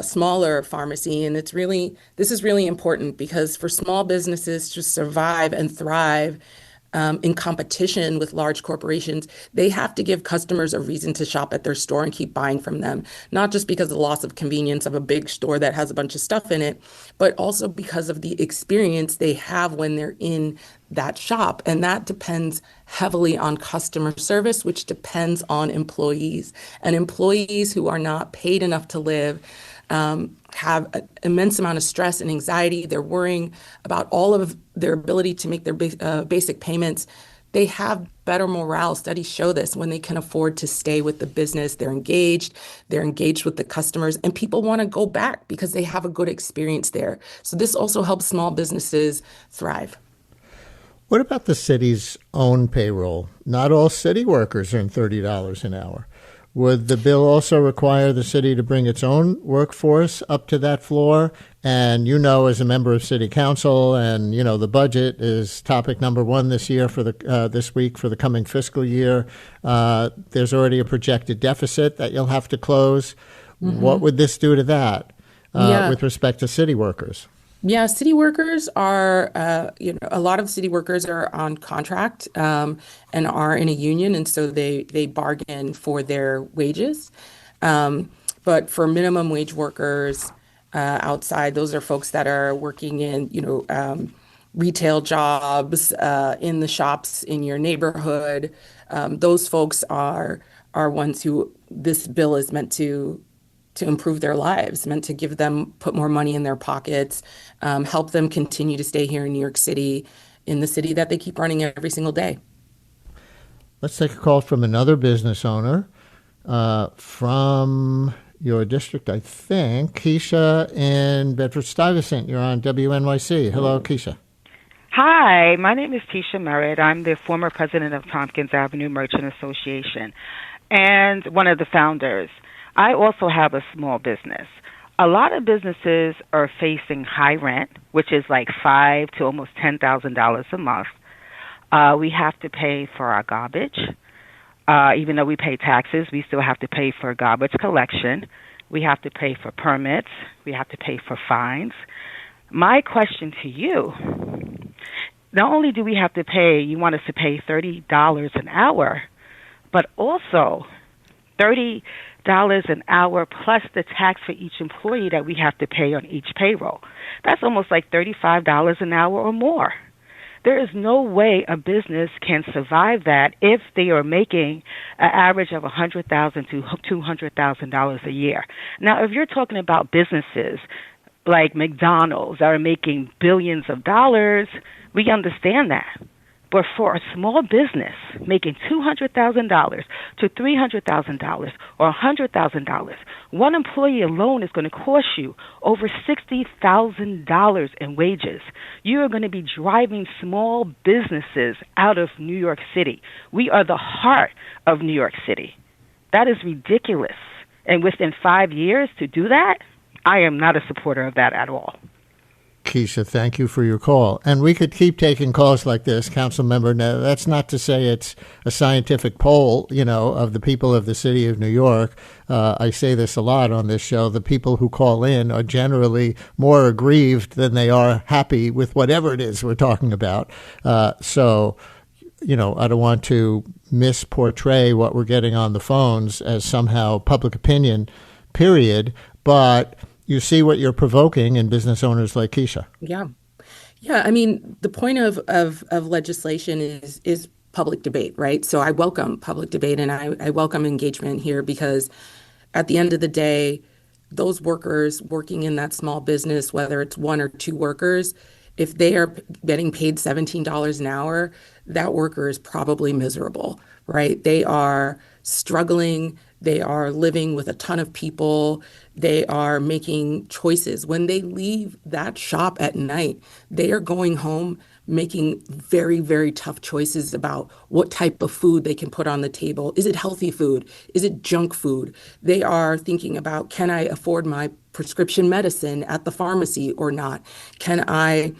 smaller pharmacy, and this is really important because for small businesses to survive and thrive in competition with large corporations, they have to give customers a reason to shop at their store and keep buying from them, not just because of the loss of convenience of a big store that has a bunch of stuff in it, but also because of the experience they have when they're in that shop. And that depends heavily on customer service, which depends on employees. And employees who are not paid enough to live have an immense amount of stress and anxiety. They're worrying about all of their ability to make their basic payments. They have better morale. Studies show this when they can afford to stay with the business. They're engaged with the customers, and people want to go back because they have a good experience there. So this also helps small businesses thrive. What about the city's own payroll? Not all city workers earn $30 an hour. Would the bill also require the city to bring its own workforce up to that floor? And as a member of city council, and the budget is topic number one this year for this week for the coming fiscal year. There's already a projected deficit that you'll have to close. Mm-hmm. What would this do to that with respect to city workers? Yeah, city workers are, a lot of city workers are on contract and are in a union, and so they bargain for their wages. But for minimum wage workers outside, those are folks that are working in, retail jobs, in the shops in your neighborhood. Those folks are ones who this bill is meant to improve their lives, meant to put more money in their pockets, help them continue to stay here in New York City, in the city that they keep running every single day. Let's take a call from another business owner from your district, I think. Keisha in Bedford-Stuyvesant. You're on WNYC. Hello, Keisha. Hi, my name is Tisha Merritt. I'm the former president of Tompkins Avenue Merchant Association and one of the founders. I also have a small business. A lot of businesses are facing high rent, which is like $5,000 to almost $10,000 a month. We have to pay for our garbage. Even though we pay taxes, we still have to pay for garbage collection. We have to pay for permits. We have to pay for fines. My question to you, not only do we have to pay, you want us to pay $30 an hour, but also $30 an hour plus the tax for each employee that we have to pay on each payroll. That's almost like $35 an hour or more. There is no way a business can survive that if they are making an average of $100,000 to $200,000 a year. Now, if you're talking about businesses like McDonald's that are making billions of dollars, we understand that. But for a small business making $200,000 to $300,000 or $100,000, one employee alone is going to cost you over $60,000 in wages. You are going to be driving small businesses out of New York City. We are the heart of New York City. That is ridiculous. And within 5 years to do that, I am not a supporter of that at all. Keisha, thank you for your call. And we could keep taking calls like this, Council Member. Now, that's not to say it's a scientific poll, of the people of the city of New York. I say this a lot on this show. The people who call in are generally more aggrieved than they are happy with whatever it is we're talking about. So, I don't want to misportray what we're getting on the phones as somehow public opinion, period. But you see what you're provoking in business owners like Keisha. Yeah. I mean, the point of legislation is public debate, right? So I welcome public debate and I welcome engagement here because at the end of the day, those workers working in that small business, whether it's one or two workers, if they are getting paid $17 an hour, that worker is probably miserable, right? They are struggling. They are living with a ton of people. They are making choices. When they leave that shop at night, they are going home making very, very tough choices about what type of food they can put on the table. Is it healthy food? Is it junk food? They are thinking about, can I afford my prescription medicine at the pharmacy or not? Can I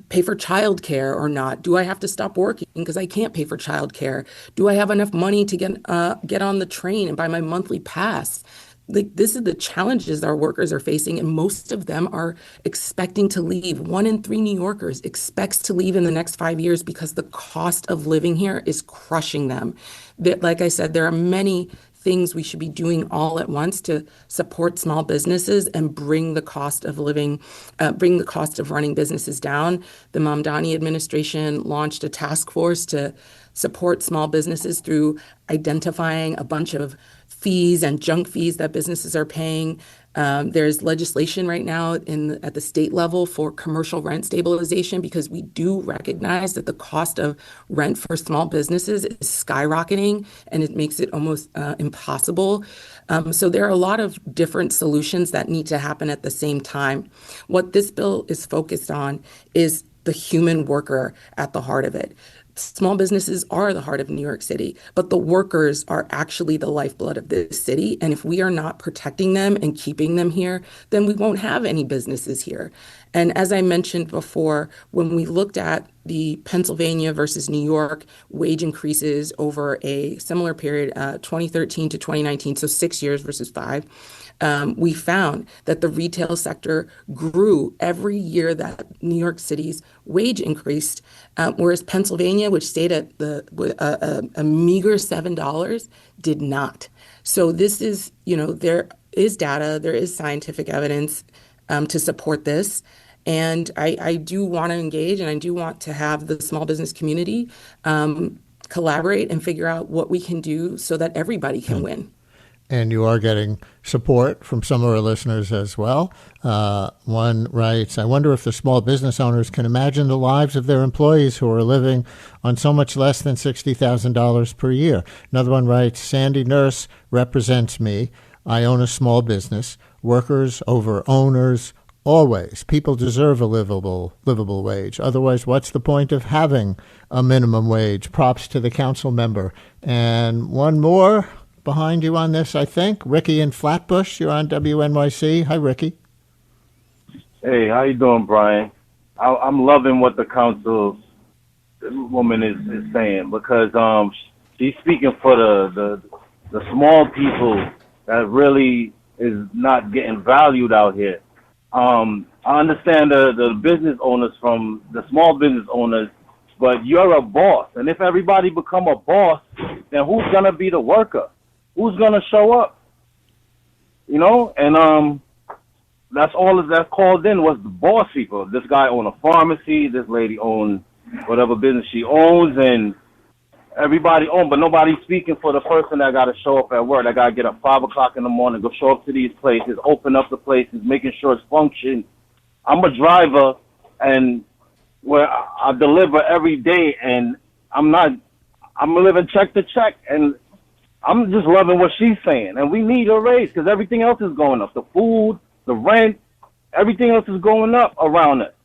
pay for childcare or not? Do I have to stop working because I can't pay for childcare? Do I have enough money to get on the train and buy my monthly pass? Like, this is the challenges our workers are facing, and most of them are expecting to leave. 1 in 3 New Yorkers expects to leave in the next 5 years because the cost of living here is crushing them. Like I said, there are many things we should be doing all at once to support small businesses and bring the cost of living, bring the cost of running businesses down. The Mamdani administration launched a task force to support small businesses through identifying a bunch of fees and junk fees that businesses are paying, There's legislation right now at the state level for commercial rent stabilization because we do recognize that the cost of rent for small businesses is skyrocketing and it makes it almost impossible. So there are a lot of different solutions that need to happen at the same time. What this bill is focused on is the human worker at the heart of it. Small businesses are the heart of New York City, but the workers are actually the lifeblood of this city. And if we are not protecting them and keeping them here, then we won't have any businesses here. And as I mentioned before, when we looked at the Pennsylvania versus New York wage increases over a similar period, 2013 to 2019, so 6 years versus 5, we found that the retail sector grew every year that New York City's wage increased, whereas Pennsylvania, which stayed at a meager $7, did not. So this is, there is data, there is scientific evidence to support this. And I do want to engage and I do want to have the small business community collaborate and figure out what we can do so that everybody can win. And you are getting support from some of our listeners as well. One writes, I wonder if the small business owners can imagine the lives of their employees who are living on so much less than $60,000 per year. Another one writes, Sandy Nurse represents me. I own a small business. Workers over owners, always. People deserve a livable wage. Otherwise, what's the point of having a minimum wage? Props to the council member. And one more behind you on this, I think. Ricky in Flatbush, you're on WNYC. Hi, Ricky. Hey, how you doing, Brian? I'm loving what the council woman is saying because she's speaking for the small people that really is not getting valued out here. I understand the business owners from the small business owners, but you're a boss. And if everybody become a boss, then who's going to be the worker? Who's going to show up? And that's all that's called in was the boss people. This guy owned a pharmacy. This lady owned whatever business she owns. And everybody owned, but nobody's speaking for the person that got to show up at work. That got to get up 5 o'clock in the morning, go show up to these places, open up the places, making sure it's functioning. I'm a driver, and where I deliver every day, and I'm living check to check, and I'm just loving what she's saying. And we need a raise because everything else is going up. The food, the rent, everything else is going up around it.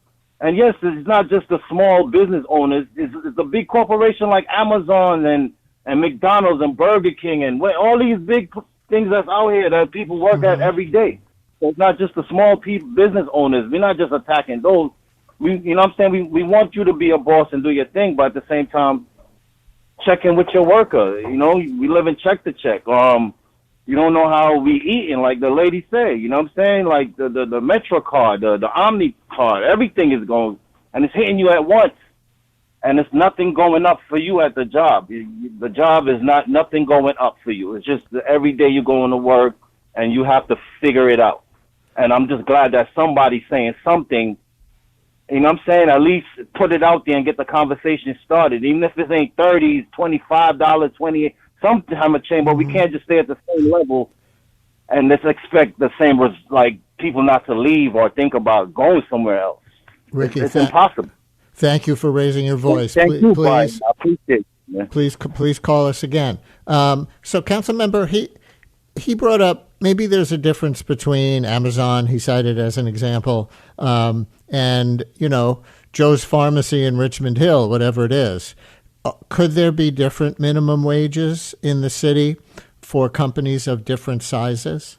And yes, it's not just the small business owners. It's a big corporation like Amazon and McDonald's and Burger King and all these big things that's out here that people work at every day. So it's not just the small business owners. We're not just attacking those. You know what I'm saying? We want you to be a boss and do your thing, but at the same time, check in with your worker. We live in check to check. You don't know how we eating, like the lady said. You know what I'm saying? Like the Metro card, the Omni card, everything is going, and it's hitting you at once. And it's nothing going up for you at the job. The job is nothing going up for you. It's just every day you're going to work, and you have to figure it out. And I'm just glad that somebody's saying something. You know what I'm saying? At least put it out there and get the conversation started. Even if it ain't $30, $25, $28, some time of change, but we can't just stay at the same level and let's expect the same, like people not to leave or think about going somewhere else. Ricky, it's impossible. Thank you for raising your voice. Thank you, please, I appreciate it. Man. Please call us again. So, council member, he brought up maybe there's a difference between Amazon, he cited as an example, and Joe's Pharmacy in Richmond Hill, whatever it is. Could there be different minimum wages in the city for companies of different sizes?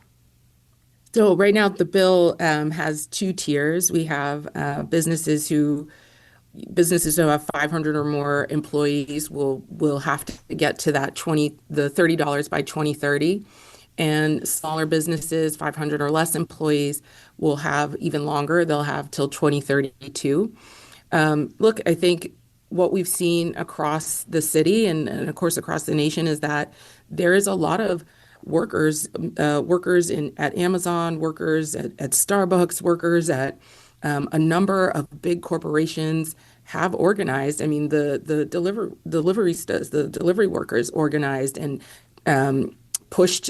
So right now the bill has 2 tiers. We have businesses who have 500 or more employees will have to get to that the $30 by 2030. And smaller businesses, 500 or less employees, will have even longer. They'll have till 2032. Look, I think what we've seen across the city and of course across the nation is that there is a lot of workers at Amazon, workers at Starbucks, workers at a number of big corporations have organized. I mean, the delivery workers organized and pushed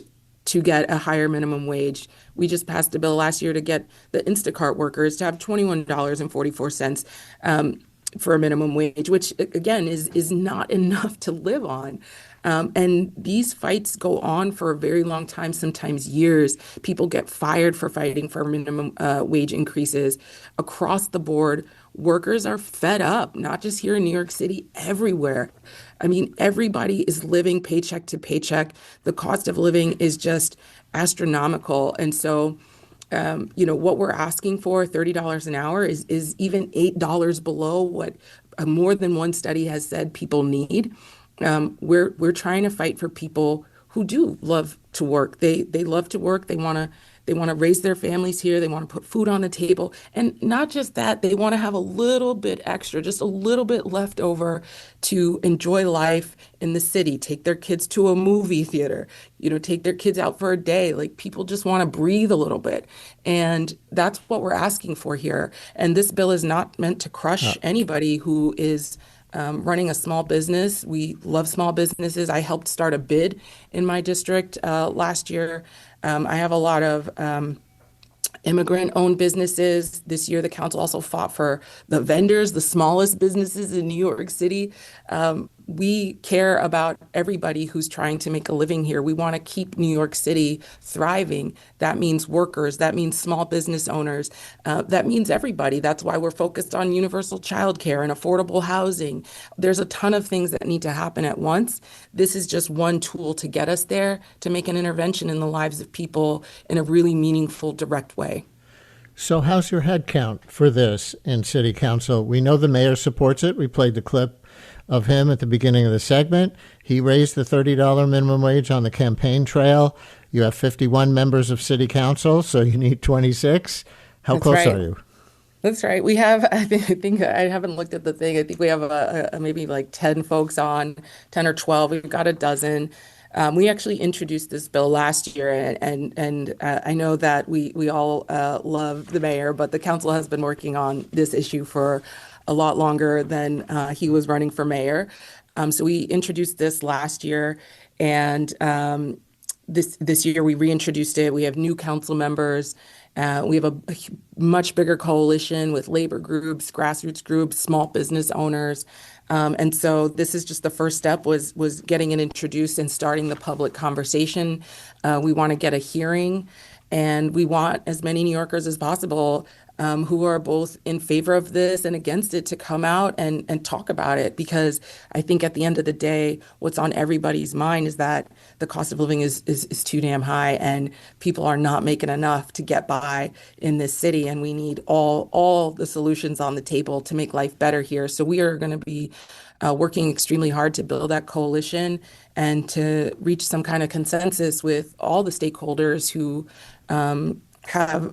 to get a higher minimum wage. We just passed a bill last year to get the Instacart workers to have $21.44 for a minimum wage, which again is not enough to live on. And these fights go on for a very long time, sometimes years. People get fired for fighting for minimum wage increases across the board. Workers are fed up, not just here in New York City, everywhere. I mean, everybody is living paycheck to paycheck. The cost of living is just astronomical. And so, what we're asking for, $30 an hour, is even $8 below what more than one study has said people need. We're trying to fight for people who do love to work. They love to work. They want to raise their families here. They want to put food on the table. And not just that, they want to have a little bit extra, just a little bit left over to enjoy life in the city, take their kids to a movie theater, take their kids out for a day. Like, people just want to breathe a little bit. And that's what we're asking for here. And this bill is not meant to crush anybody who is running a small business. We love small businesses. I helped start a bid in my district last year. I have a lot of immigrant-owned businesses. This year, the council also fought for the vendors, the smallest businesses in New York City. We care about everybody who's trying to make a living here. We want to keep New York City thriving. That means workers. That means small business owners. That means everybody. That's why we're focused on universal childcare and affordable housing. There's a ton of things that need to happen at once. This is just one tool to get us there, to make an intervention in the lives of people in a really meaningful, direct way. So how's your head count for this in City Council? We know the mayor supports it. We played the clip of him at the beginning of the segment. He raised the $30 minimum wage on the campaign trail. You have 51 members of City Council, so you need 26. How That's close right. are you? That's right. We have, I think I haven't looked at the thing. I think we have maybe like 10 folks on, 10 or 12. We've got a dozen. We actually introduced this bill last year, and I know that we all love the mayor, but the council has been working on this issue for a lot longer than he was running for mayor. So we introduced this last year, and this year we reintroduced it. We have new council members. We have a much bigger coalition with labor groups, grassroots groups, small business owners. And so this is just the first step, was getting it introduced and starting the public conversation. We want to get a hearing, and we want as many New Yorkers as possible who are both in favor of this and against it to come out and talk about it. Because I think at the end of the day, what's on everybody's mind is that the cost of living is too damn high, and people are not making enough to get by in this city. And we need all the solutions on the table to make life better here. So we are going to be working extremely hard to build that coalition and to reach some kind of consensus with all the stakeholders who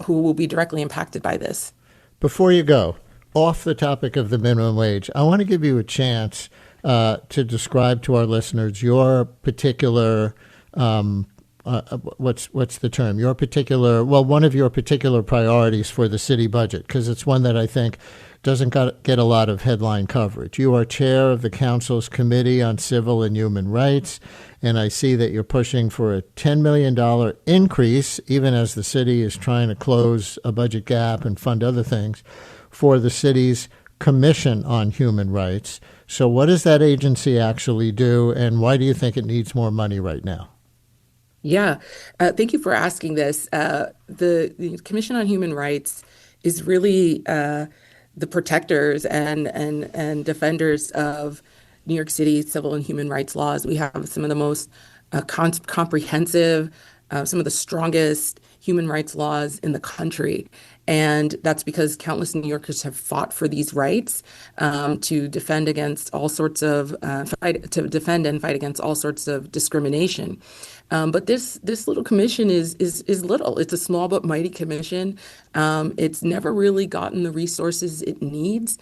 will be directly impacted by this. Before you go, off the topic of the minimum wage, I want to give you a chance to describe to our listeners your particular, what's the term? One of your particular priorities for the city budget, because it's one that I think doesn't get a lot of headline coverage. You are chair of the council's Committee on Civil and Human Rights, and I see that you're pushing for a $10 million increase, even as the city is trying to close a budget gap and fund other things, for the city's Commission on Human Rights. So what does that agency actually do, and why do you think it needs more money right now? Yeah, thank you for asking this. The Commission on Human Rights is really the protectors and defenders of New York City civil and human rights laws. We have some of the most comprehensive, some of the strongest human rights laws in the country. And that's because countless New Yorkers have fought for these rights to defend against all sorts of fight against all sorts of discrimination. But this little commission is little. It's a small but mighty commission. It's never really gotten the resources it needs,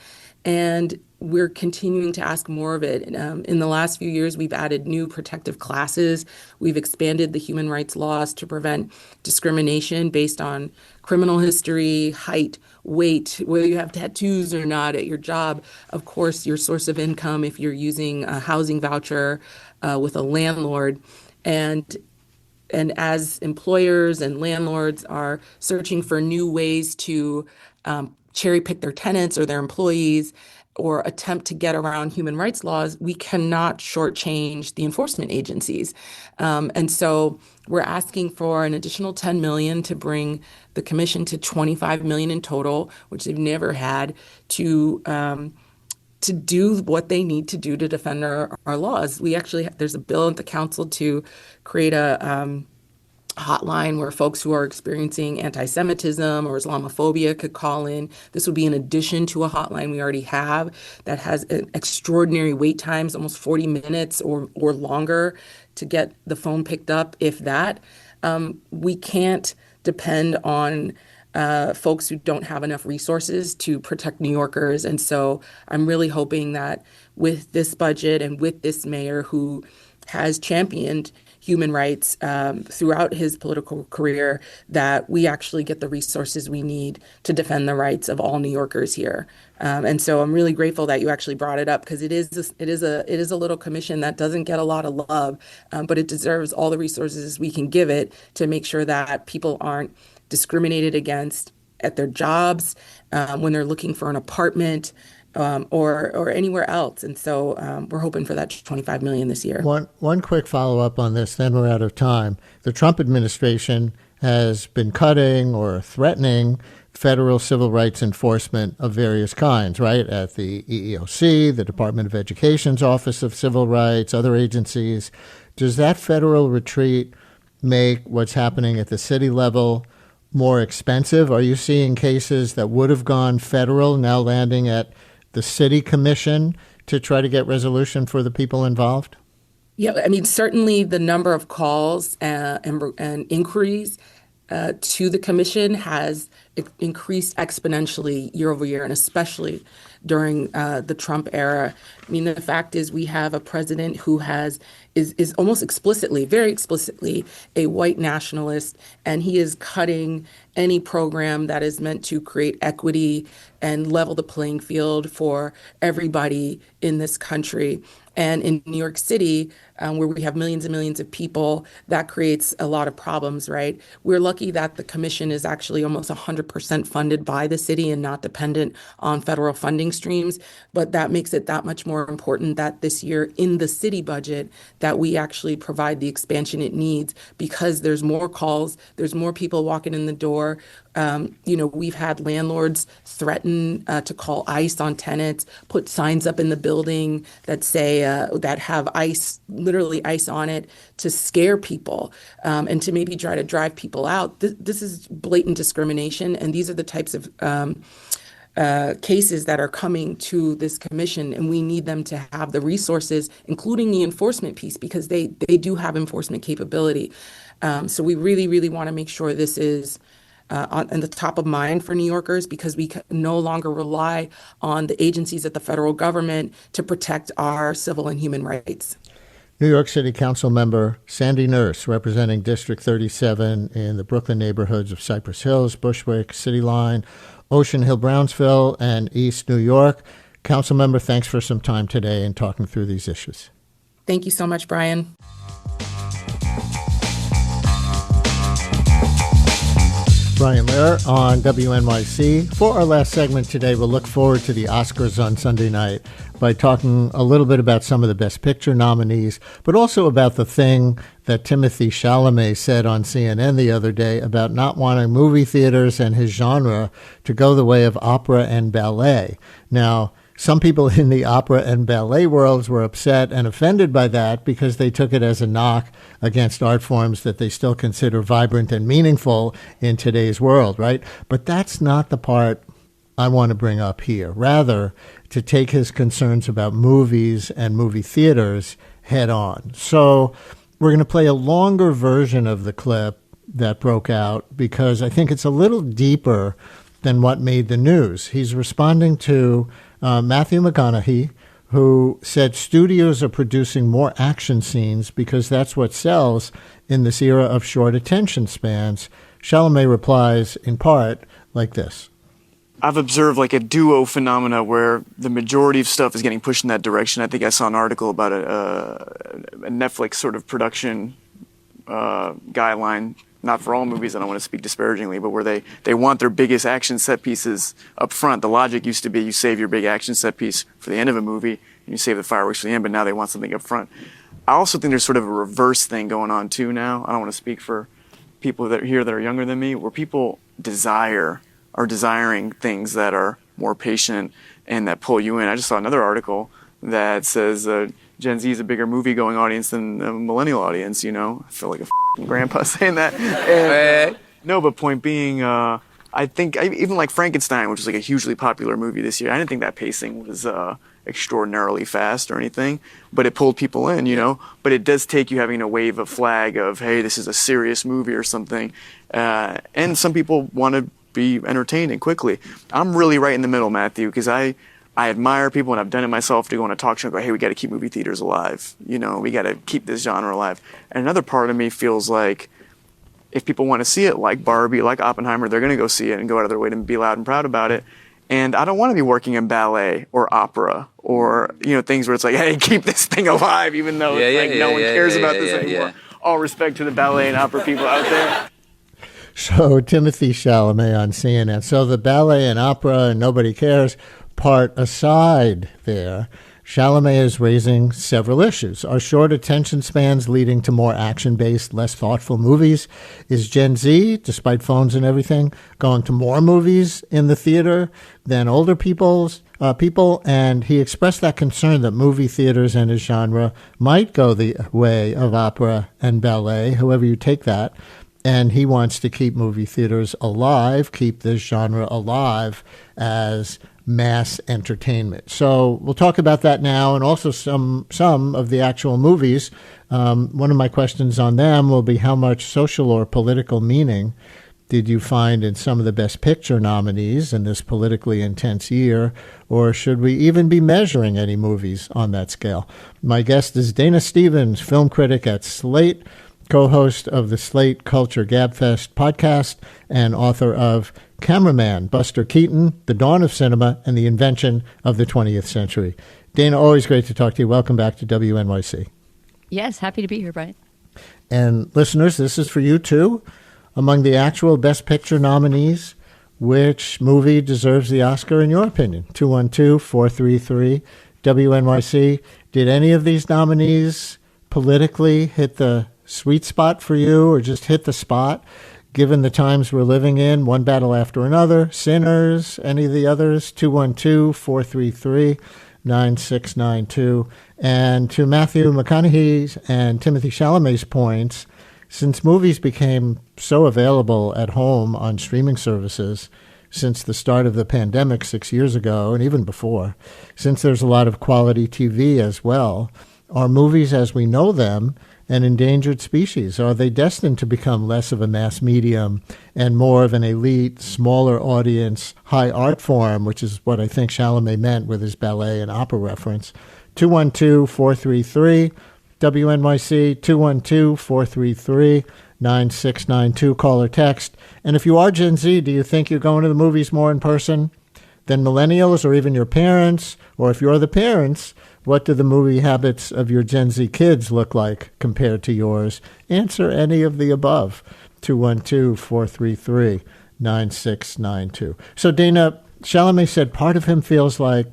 and we're continuing to ask more of it. In the last few years, we've added new protective classes. We've expanded the human rights laws to prevent discrimination based on criminal history, height, weight, whether you have tattoos or not at your job, of course, your source of income, if you're using a housing voucher with a landlord. And as employers and landlords are searching for new ways to cherry pick their tenants or their employees or attempt to get around human rights laws, we cannot shortchange the enforcement agencies. And so we're asking for an additional 10 million to bring the commission to 25 million in total, which they've never had, to do what they need to do to defend our laws. There's a bill at the council to create a hotline where folks who are experiencing anti-Semitism or Islamophobia could call in. This would be in addition to a hotline we already have that has extraordinary wait times, almost 40 minutes or longer to get the phone picked up, if that. We can't depend on folks who don't have enough resources to protect New Yorkers. And so I'm really hoping that with this budget and with this mayor who has championed human rights throughout his political career, that we actually get the resources we need to defend the rights of all New Yorkers here. And so I'm really grateful that you actually brought it up, because it is a little commission that doesn't get a lot of love, but it deserves all the resources we can give it to make sure that people aren't discriminated against at their jobs, when they're looking for an apartment, or anywhere else. And so we're hoping for that 25 million this year. One quick follow-up on this, then we're out of time. The Trump administration has been cutting or threatening federal civil rights enforcement of various kinds, right? At the EEOC, the Department of Education's Office of Civil Rights, other agencies. Does that federal retreat make what's happening at the city level more expensive? Are you seeing cases that would have gone federal now landing at the city commission to try to get resolution for the people involved? Yeah, I mean, certainly the number of calls and inquiries to the commission has increased exponentially year over year, and especially during the Trump era. I mean, the fact is we have a president who is almost explicitly, very explicitly, a white nationalist, and he is cutting any program that is meant to create equity and level the playing field for everybody in this country. And in New York City, where we have millions and millions of people, that creates a lot of problems, right? We're lucky that the commission is actually almost 100% funded by the city and not dependent on federal funding streams. But that makes it that much more important that this year in the city budget that we actually provide the expansion it needs, because there's more calls, there's more people walking in the door. We've had landlords threaten to call ICE on tenants, put signs up in the building that say that have ICE, literally ICE on it, to scare people and to maybe try to drive people out. This is blatant discrimination, and these are the types of cases that are coming to this commission, and we need them to have the resources, including the enforcement piece, because they do have enforcement capability. So we really, really want to make sure this is on the top of mind for New Yorkers, because we can no longer rely on the agencies at the federal government to protect our civil and human rights. New York City Council member Sandy Nurse, representing District 37 in the Brooklyn neighborhoods of Cypress Hills, Bushwick, City Line, Ocean Hill, Brownsville, and East New York. Council member, thanks for some time today and talking through these issues. Thank you so much, Brian. Brian Lehrer on WNYC. For our last segment today, we'll look forward to the Oscars on Sunday night by talking a little bit about some of the Best Picture nominees, but also about the thing that Timothée Chalamet said on CNN the other day about not wanting movie theaters and his genre to go the way of opera and ballet. Now, some people in the opera and ballet worlds were upset and offended by that because they took it as a knock against art forms that they still consider vibrant and meaningful in today's world, right? But that's not the part I want to bring up here. Rather, to take his concerns about movies and movie theaters head on. So we're going to play a longer version of the clip that broke out because I think it's a little deeper than what made the news. He's responding to Matthew McConaughey, who said studios are producing more action scenes because that's what sells in this era of short attention spans. Chalamet replies in part like this. I've observed like a duo phenomena where the majority of stuff is getting pushed in that direction. I think I saw an article about a Netflix sort of production guideline, not for all movies, I don't want to speak disparagingly, but where they want their biggest action set pieces up front. The logic used to be you save your big action set piece for the end of a movie, and you save the fireworks for the end, but now they want something up front. I also think there's sort of a reverse thing going on too now. I don't want to speak for people that are younger than me, where people are desiring things that are more patient and that pull you in. I just saw another article that says Gen Z is a bigger movie-going audience than the millennial audience, you know? I feel like a grandpa saying that. And, no, but point being, I think, even like Frankenstein, which was like a hugely popular movie this year, I didn't think that pacing was extraordinarily fast or anything, but it pulled people in, you know? But it does take you having to wave a flag of, hey, this is a serious movie or something. And some people want to be entertained and quickly. I'm really right in the middle, Matthew, because I admire people, and I've done it myself, to go on a talk show and go, hey, we got to keep movie theaters alive. You know, we got to keep this genre alive. And another part of me feels like if people want to see it, like Barbie, like Oppenheimer, they're going to go see it and go out of their way to be loud and proud about it. And I don't want to be working in ballet or opera or, you know, things where it's like, hey, keep this thing alive, even though no one cares about this anymore. All respect to the ballet and opera people out there. So Timothy Chalamet on CNN. So the ballet and opera and nobody cares part aside there, Chalamet is raising several issues. Are short attention spans leading to more action-based, less thoughtful movies? Is Gen Z, despite phones and everything, going to more movies in the theater than older people? And he expressed that concern that movie theaters and his genre might go the way of opera and ballet, however you take that. And he wants to keep movie theaters alive, keep this genre alive as mass entertainment. So we'll talk about that now, and also some of the actual movies. One of my questions on them will be, how much social or political meaning did you find in some of the Best Picture nominees in this politically intense year, or should we even be measuring any movies on that scale? My guest is Dana Stevens, film critic at Slate, co-host of the Slate Culture Gabfest podcast, and author of Cameraman, Buster Keaton, The Dawn of Cinema, and the Invention of the 20th Century. Dana, always great to talk to you. Welcome back to WNYC. Yes, happy to be here, Brian. And listeners, this is for you too. Among the actual Best Picture nominees, which movie deserves the Oscar in your opinion? 212-433-WNYC. Did any of these nominees politically hit the sweet spot for you, or just hit the spot given the times we're living in? One battle after another. Sinners, any of the others? 212-433-9692. And to Matthew McConaughey's and Timothy Chalamet's points, since movies became so available at home on streaming services since the start of the pandemic 6 years ago, and even before, since there's a lot of quality TV as well, are movies as we know them an endangered species? Are they destined to become less of a mass medium and more of an elite, smaller audience, high art form, which is what I think Chalamet meant with his ballet and opera reference? 212-433-WNYC, 212-433-9692, call or text. And if you are Gen Z, do you think you're going to the movies more in person than millennials or even your parents? Or if you're the parents, what do the movie habits of your Gen Z kids look like compared to yours? Answer any of the above. 212-433-9692. So Dana, Chalamet said part of him feels like,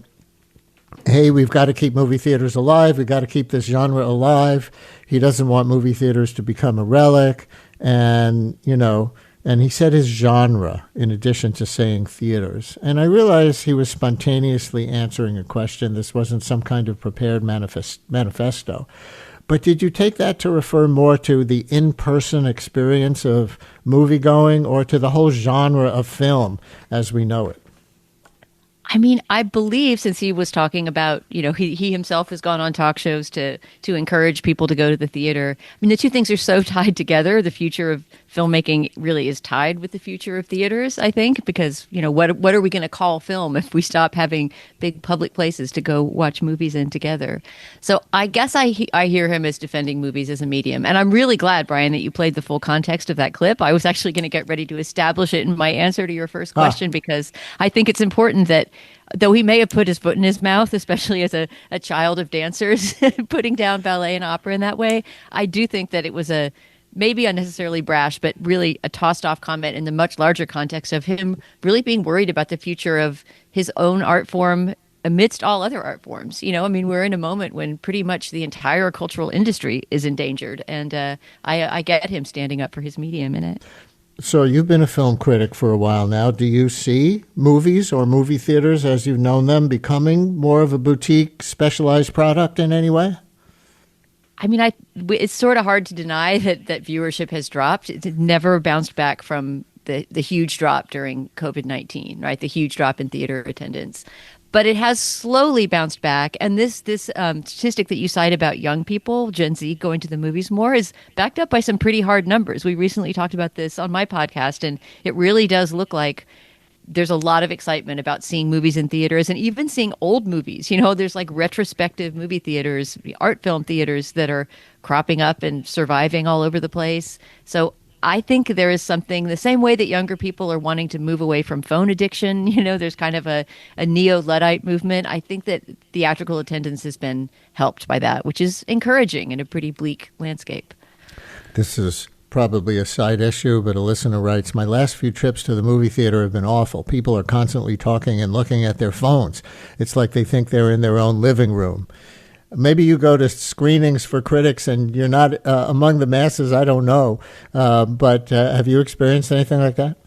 hey, we've got to keep movie theaters alive. We've got to keep this genre alive. He doesn't want movie theaters to become a relic. And, you know, and he said his genre in addition to saying theaters. And I realized he was spontaneously answering a question. This wasn't some kind of prepared manifesto. But did you take that to refer more to the in-person experience of movie-going or to the whole genre of film as we know it? I mean, I believe, since he was talking about, you know, he himself has gone on talk shows to encourage people to go to the theater. I mean, the two things are so tied together. The future of filmmaking really is tied with the future of theaters, I think, because, you know, what are we going to call film if we stop having big public places to go watch movies in together? So I guess I hear him as defending movies as a medium. And I'm really glad, Brian, that you played the full context of that clip. I was actually going to get ready to establish it in my answer to your first question, because I think it's important that, though he may have put his foot in his mouth, especially as a child of dancers, putting down ballet and opera in that way, I do think that it was a maybe unnecessarily brash, but really a tossed off comment in the much larger context of him really being worried about the future of his own art form amidst all other art forms. I mean, we're in a moment when pretty much the entire cultural industry is endangered. And I get him standing up for his medium in it. So you've been a film critic for a while now. Do you see movies or movie theaters as you've known them becoming more of a boutique, specialized product in any way? I mean, it's sort of hard to deny that viewership has dropped. It's never bounced back from the huge drop during COVID-19, right? The huge drop in theater attendance. But it has slowly bounced back. And this statistic that you cite about young people, Gen Z, going to the movies more is backed up by some pretty hard numbers. We recently talked about this on my podcast, and it really does look like there's a lot of excitement about seeing movies in theaters and even seeing old movies. There's like retrospective movie theaters, art film theaters that are cropping up and surviving all over the place. So I think there is something the same way that younger people are wanting to move away from phone addiction. There's kind of a neo-Luddite movement. I think that theatrical attendance has been helped by that, which is encouraging in a pretty bleak landscape. This is probably a side issue, but a listener writes, my last few trips to the movie theater have been awful. People are constantly talking and looking at their phones. It's like they think they're in their own living room. Maybe you go to screenings for critics and you're not among the masses. I don't know. But have you experienced anything like that?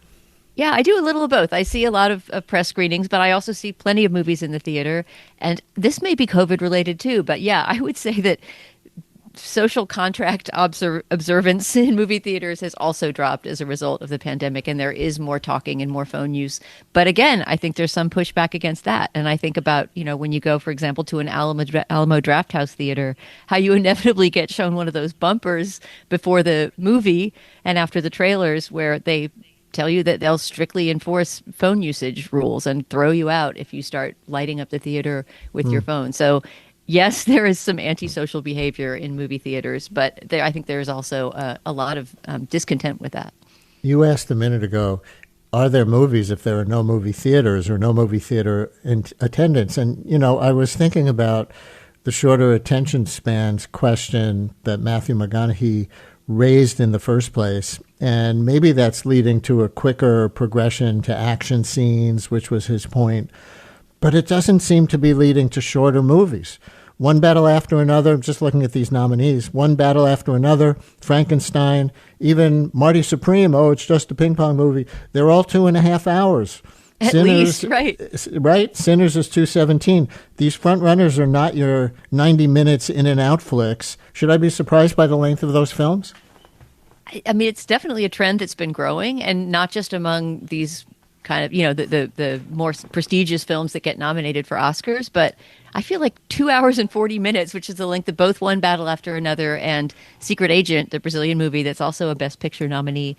Yeah, I do a little of both. I see a lot of press screenings, but I also see plenty of movies in the theater. And this may be COVID related too. But yeah, I would say that social contract observance in movie theaters has also dropped as a result of the pandemic, and there is more talking and more phone use. But again, I think there's some pushback against that. And I think about, when you go, for example, to an Alamo Drafthouse theater, how you inevitably get shown one of those bumpers before the movie and after the trailers where they tell you that they'll strictly enforce phone usage rules and throw you out if you start lighting up the theater with your phone. So yes, there is some antisocial behavior in movie theaters, but I think there is also a lot of discontent with that. You asked a minute ago, are there movies if there are no movie theaters or no movie theater attendance? And, I was thinking about the shorter attention spans question that Matthew McConaughey raised in the first place. And maybe that's leading to a quicker progression to action scenes, which was his point. But it doesn't seem to be leading to shorter movies. One battle after another, I'm just looking at these nominees, one battle after another, Frankenstein, even Marty Supreme, it's just a ping pong movie. They're all 2.5 hours. At least, right. Right? Sinners is 2:17. These front runners are not your 90 minutes in and out flicks. Should I be surprised by the length of those films? I mean, it's definitely a trend that's been growing, and not just among these kind of, the more prestigious films that get nominated for Oscars, but I feel like 2 hours and 40 minutes, which is the length of both One Battle After Another and Secret Agent, the Brazilian movie that's also a Best Picture nominee,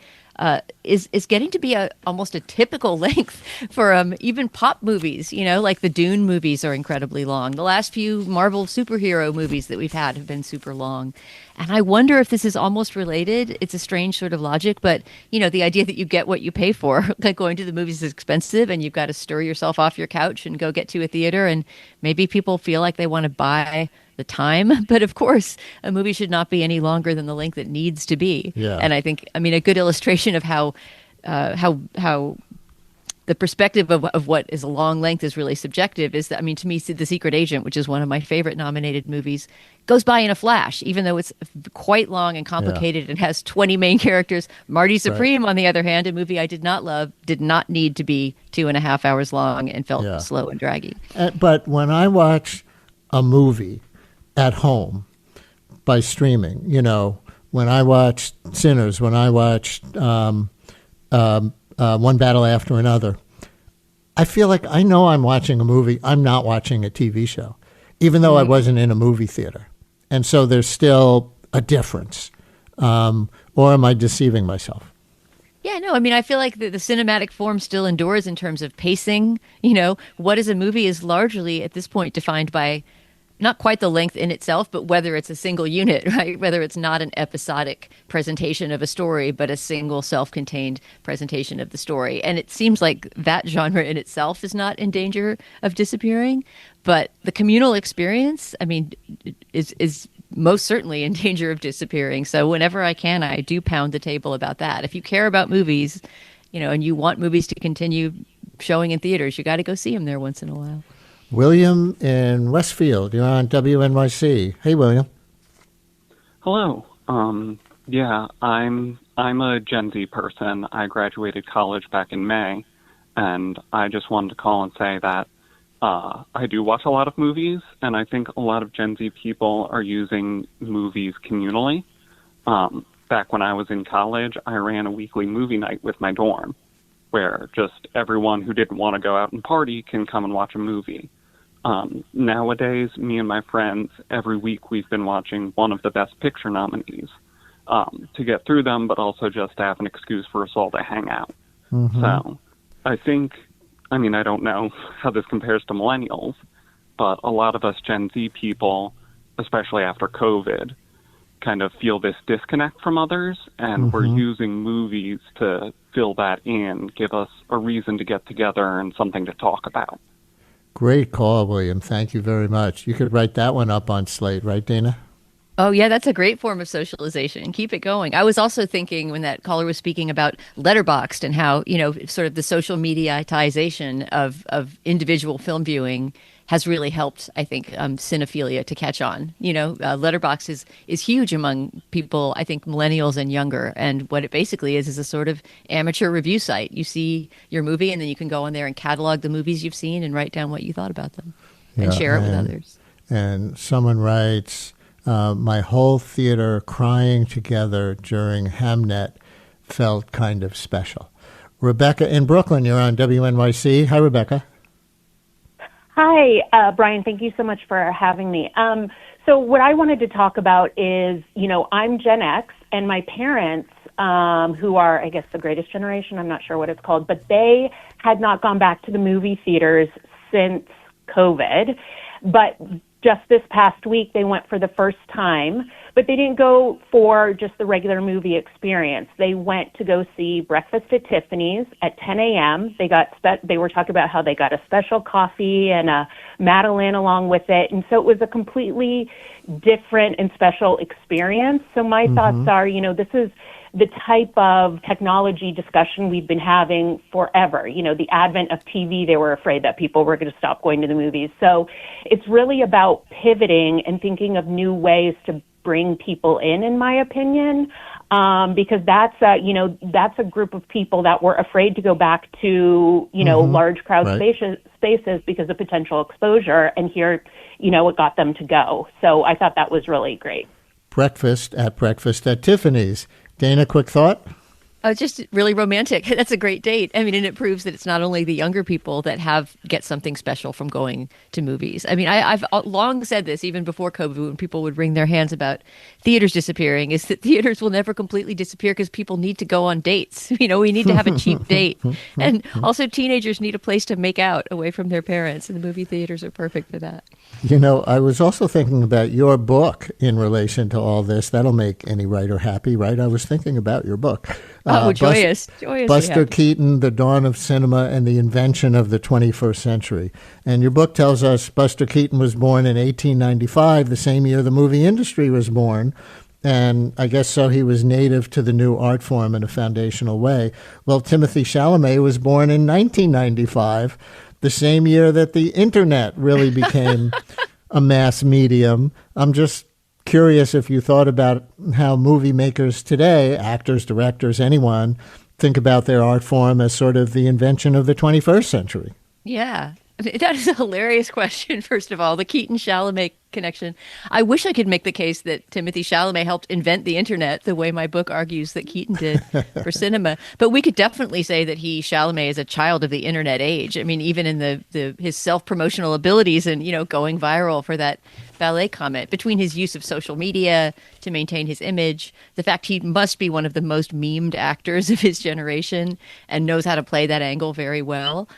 is getting to be almost a typical length for even pop movies. Like the Dune movies are incredibly long. The last few Marvel superhero movies that we've had have been super long. And I wonder if this is almost related. It's a strange sort of logic, but, the idea that you get what you pay for, like going to the movies is expensive and you've got to stir yourself off your couch and go get to a theater. And maybe people feel like they want to buy the time. But of course, a movie should not be any longer than the length it needs to be. Yeah. And I think, a good illustration of how the perspective of what is a long length is really subjective is that, to me, The Secret Agent, which is one of my favorite nominated movies, goes by in a flash, even though it's quite long and complicated and has 20 main characters. Marty Supreme, on the other hand, a movie I did not love, did not need to be 2.5 hours long and felt slow and draggy. But when I watch a movie at home by streaming, when I watched Sinners, when I watched One Battle After Another, I feel like I know I'm watching a movie. I'm not watching a TV show, even though I wasn't in a movie theater. And so there's still a difference. Or am I deceiving myself? Yeah, no, I feel like the cinematic form still endures in terms of pacing. What is a movie is largely at this point defined by not quite the length in itself, but whether it's a single unit, right? Whether it's not an episodic presentation of a story, but a single self-contained presentation of the story. And it seems like that genre in itself is not in danger of disappearing. But the communal experience, is most certainly in danger of disappearing. So whenever I can, I do pound the table about that. If you care about movies, and you want movies to continue showing in theaters, you got to go see them there once in a while. William in Westfield, you're on WNYC. Hey, William. Hello. Yeah, I'm a Gen Z person. I graduated college back in May, and I just wanted to call and say that I do watch a lot of movies, and I think a lot of Gen Z people are using movies communally. Back when I was in college, I ran a weekly movie night with my dorm, where just everyone who didn't want to go out and party can come and watch a movie. Nowadays, me and my friends, every week we've been watching one of the Best Picture nominees to get through them, but also just to have an excuse for us all to hang out. Mm-hmm. So I think, I don't know how this compares to millennials, but a lot of us Gen Z people, especially after COVID, kind of feel this disconnect from others, and we're using movies to fill that in, give us a reason to get together and something to talk about. Great call, William. Thank you very much. You could write that one up on Slate, right, Dana? Oh, yeah, that's a great form of socialization. Keep it going. I was also thinking when that caller was speaking about Letterboxd and how, sort of the social mediatization of individual film viewing has really helped, I think, cinephilia to catch on. Letterboxd is huge among people, I think, millennials and younger. And what it basically is a sort of amateur review site. You see your movie, and then you can go on there and catalog the movies you've seen and write down what you thought about them and share it with others. And someone writes, my whole theater crying together during Hamnet felt kind of special. Rebecca in Brooklyn, you're on WNYC. Hi, Rebecca. Hi, Brian. Thank you so much for having me. So what I wanted to talk about is, I'm Gen X, and my parents, who are, I guess, the greatest generation, I'm not sure what it's called, but they had not gone back to the movie theaters since COVID. But just this past week, they went for the first time, but they didn't go for just the regular movie experience. They went to go see Breakfast at Tiffany's at 10 a.m. They were talking about how they got a special coffee and a Madeleine along with it. And so it was a completely different and special experience. So my thoughts are, this is the type of technology discussion we've been having forever. The advent of TV, they were afraid that people were going to stop going to the movies. So it's really about pivoting and thinking of new ways to bring people in my opinion, because that's a group of people that were afraid to go back to, large crowd spaces because of potential exposure. And here, it got them to go. So I thought that was really great. Breakfast at Tiffany's. Dana, quick thought? Oh, just really romantic. That's a great date. And it proves that it's not only the younger people that get something special from going to movies. I've long said this, even before COVID, when people would wring their hands about theaters disappearing, is that theaters will never completely disappear because people need to go on dates. We need to have a cheap date. And also teenagers need a place to make out away from their parents, and the movie theaters are perfect for that. I was also thinking about your book in relation to all this. That'll make any writer happy, right? I was thinking about your book. Joyous. Buster Keaton, The Dawn of Cinema and the Invention of the 21st Century. And your book tells us Buster Keaton was born in 1895, the same year the movie industry was born. And I guess so he was native to the new art form in a foundational way. Well, Timothée Chalamet was born in 1995, the same year that the internet really became a mass medium. I'm just curious if you thought about how movie makers today, actors, directors, anyone, think about their art form as sort of the invention of the 21st century. Yeah. That is a hilarious question, first of all, the Keaton-Chalamet connection. I wish I could make the case that Timothée Chalamet helped invent the internet the way my book argues that Keaton did for cinema. But we could definitely say that Chalamet is a child of the internet age. Even in his self-promotional abilities and, going viral for that ballet comment, between his use of social media to maintain his image, the fact he must be one of the most memed actors of his generation and knows how to play that angle very well.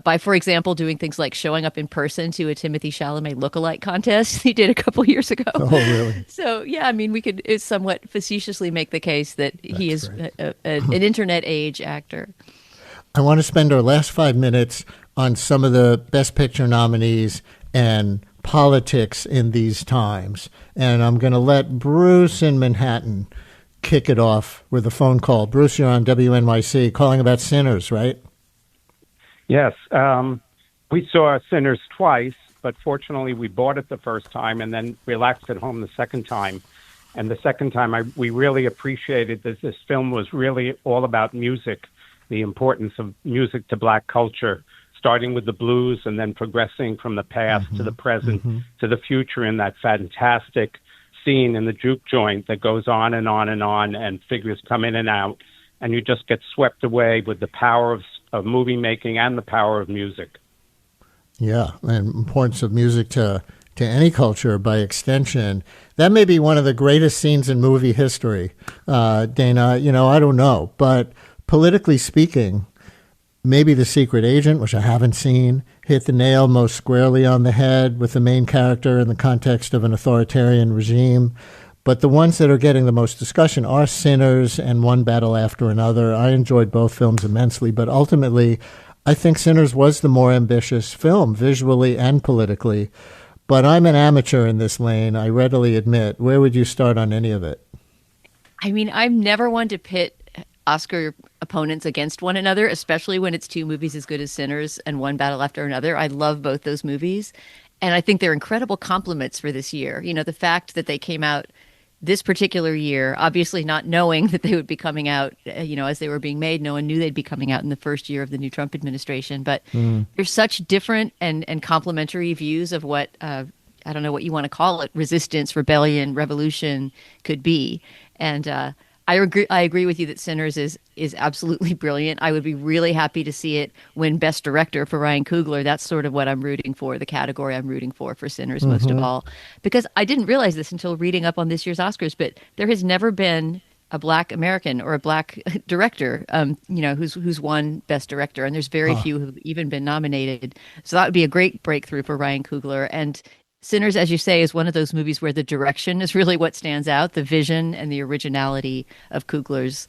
By, for example, doing things like showing up in person to a Timothée Chalamet lookalike contest he did a couple years ago. Oh, really? So, yeah, we could somewhat facetiously make the case that he is an internet age actor. I want to spend our last 5 minutes on some of the Best Picture nominees and politics in these times. And I'm going to let Bruce in Manhattan kick it off with a phone call. Bruce, you're on WNYC calling about Sinners, right? Yes. We saw Sinners twice, but fortunately we bought it the first time and then relaxed at home the second time. And the second time we really appreciated that this film was really all about music, the importance of music to Black culture, starting with the blues and then progressing from the past to the present to the future in that fantastic scene in the juke joint that goes on and on and on, and figures come in and out, and you just get swept away with the power of movie making and the power of music. Yeah, and importance of music to any culture by extension. That may be one of the greatest scenes in movie history, Dana. I don't know, but politically speaking, maybe The Secret Agent, which I haven't seen, hit the nail most squarely on the head with the main character in the context of an authoritarian regime. But the ones that are getting the most discussion are Sinners and One Battle After Another. I enjoyed both films immensely, but ultimately, I think Sinners was the more ambitious film, visually and politically. But I'm an amateur in this lane, I readily admit. Where would you start on any of it? I mean, I'm never one to pit Oscar opponents against one another, especially when it's two movies as good as Sinners and One Battle After Another. I love both those movies. And I think they're incredible compliments for this year. The fact that they came out this particular year, obviously not knowing that they would be coming out, as they were being made. No one knew they'd be coming out in the first year of the new Trump administration. But there's such different and complementary views of what, I don't know what you want to call it, resistance, rebellion, revolution could be. And I agree with you that Sinners is absolutely brilliant. I would be really happy to see it win Best Director for Ryan Coogler. That's sort of what I'm rooting for, the category I'm rooting for Sinners most of all. Because I didn't realize this until reading up on this year's Oscars, but there has never been a Black American or a Black director, who's won Best Director. And there's very few who've even been nominated. So that would be a great breakthrough for Ryan Coogler. And Sinners, as you say, is one of those movies where the direction is really what stands out, the vision and the originality of Coogler's,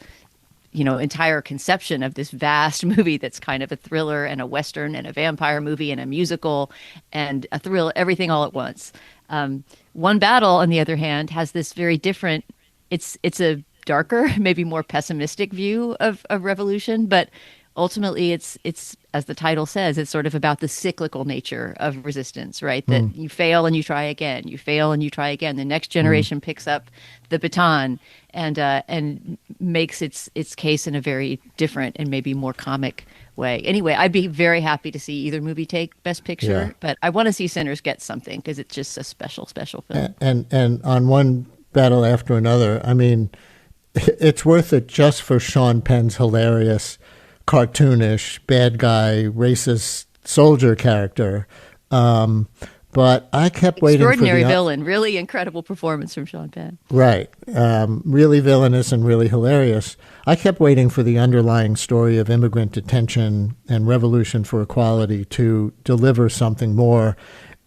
entire conception of this vast movie that's kind of a thriller and a Western and a vampire movie and a musical and a thrill, everything all at once. One Battle, on the other hand, has this very different, it's a darker, maybe more pessimistic view of revolution, but ultimately it's as the title says, it's sort of about the cyclical nature of resistance, right? That you fail and you try again, you fail and you try again. The next generation picks up the baton and makes its case in a very different and maybe more comic way. Anyway, I'd be very happy to see either movie take Best Picture, but I want to see Sinners get something because it's just a special, special film. And on One Battle After Another, I mean, it's worth it just for Sean Penn's hilarious, cartoonish, bad guy, racist soldier character. But I kept waiting for extraordinary villain, really incredible performance from Sean Penn. Right. Really villainous and really hilarious. I kept waiting for the underlying story of immigrant detention and revolution for equality to deliver something more.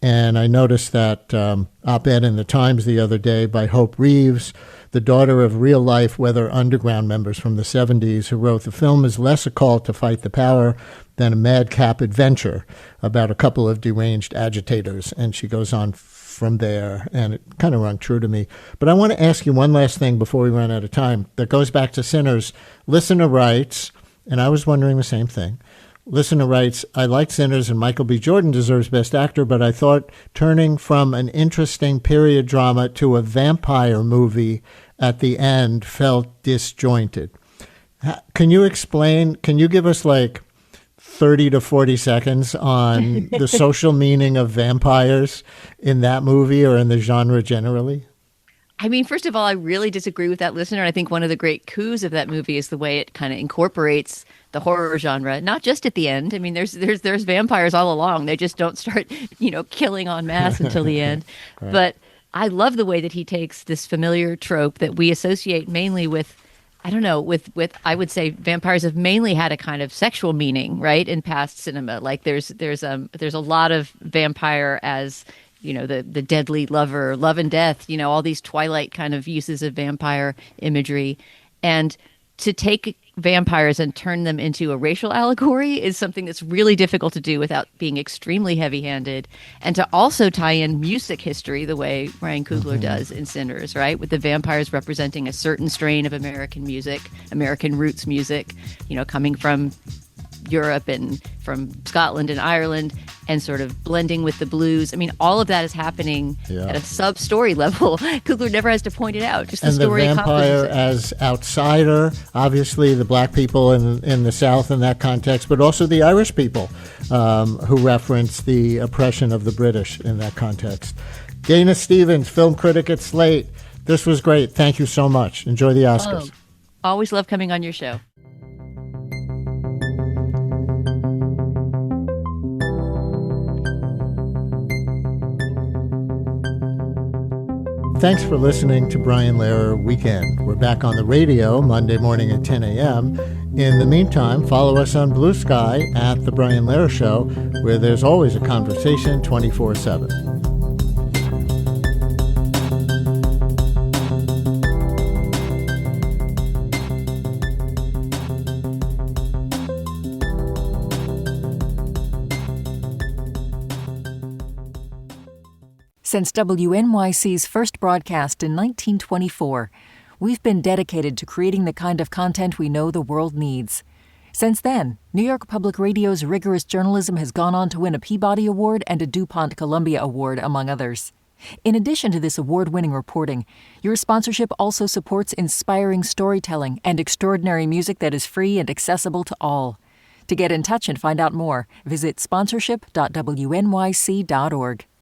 And I noticed that op-ed in the Times the other day by Hope Reeves, the daughter of real-life Weather Underground members from the 70s, who wrote, "The film is less a call to fight the power than a madcap adventure about a couple of deranged agitators." And she goes on from there, and it kind of rung true to me. But I want to ask you one last thing before we run out of time that goes back to Sinners. Listener writes, and I was wondering the same thing, listener writes, "I liked Sinners and Michael B. Jordan deserves Best Actor, but I thought turning from an interesting period drama to a vampire movie at the end felt disjointed." Can you explain, can you give us like 30 to 40 seconds on the social meaning of vampires in that movie or in the genre generally? I mean, first of all, I really disagree with that listener. I think one of the great coups of that movie is the way it kind of incorporates the horror genre, not just at the end. I mean, there's vampires all along. They just don't start, killing en masse until the end. Right. But I love the way that he takes this familiar trope that we associate mainly with, I don't know, with I would say vampires have mainly had a kind of sexual meaning, right, in past cinema. Like there's a lot of vampire as, the deadly lover, love and death, all these Twilight kind of uses of vampire imagery. And to take vampires and turn them into a racial allegory is something that's really difficult to do without being extremely heavy-handed, and to also tie in music history the way Ryan Coogler does in Sinners, right? With the vampires representing a certain strain of American music, American roots music, coming from Europe and from Scotland and Ireland, and sort of blending with the blues. I mean, all of that is happening at a sub-story level. Coogler never has to point it out. Just the story vampire as outsider, obviously the black people in the South in that context, but also the Irish people who reference the oppression of the British in that context. Dana Stevens, film critic at Slate. This was great. Thank you so much. Enjoy the Oscars. Always love coming on your show. Thanks for listening to Brian Lehrer Weekend. We're back on the radio Monday morning at 10 a.m. In the meantime, follow us on Blue Sky at The Brian Lehrer Show, where there's always a conversation 24/7. Since WNYC's first broadcast in 1924, we've been dedicated to creating the kind of content we know the world needs. Since then, New York Public Radio's rigorous journalism has gone on to win a Peabody Award and a DuPont Columbia Award, among others. In addition to this award-winning reporting, your sponsorship also supports inspiring storytelling and extraordinary music that is free and accessible to all. To get in touch and find out more, visit sponsorship.wnyc.org.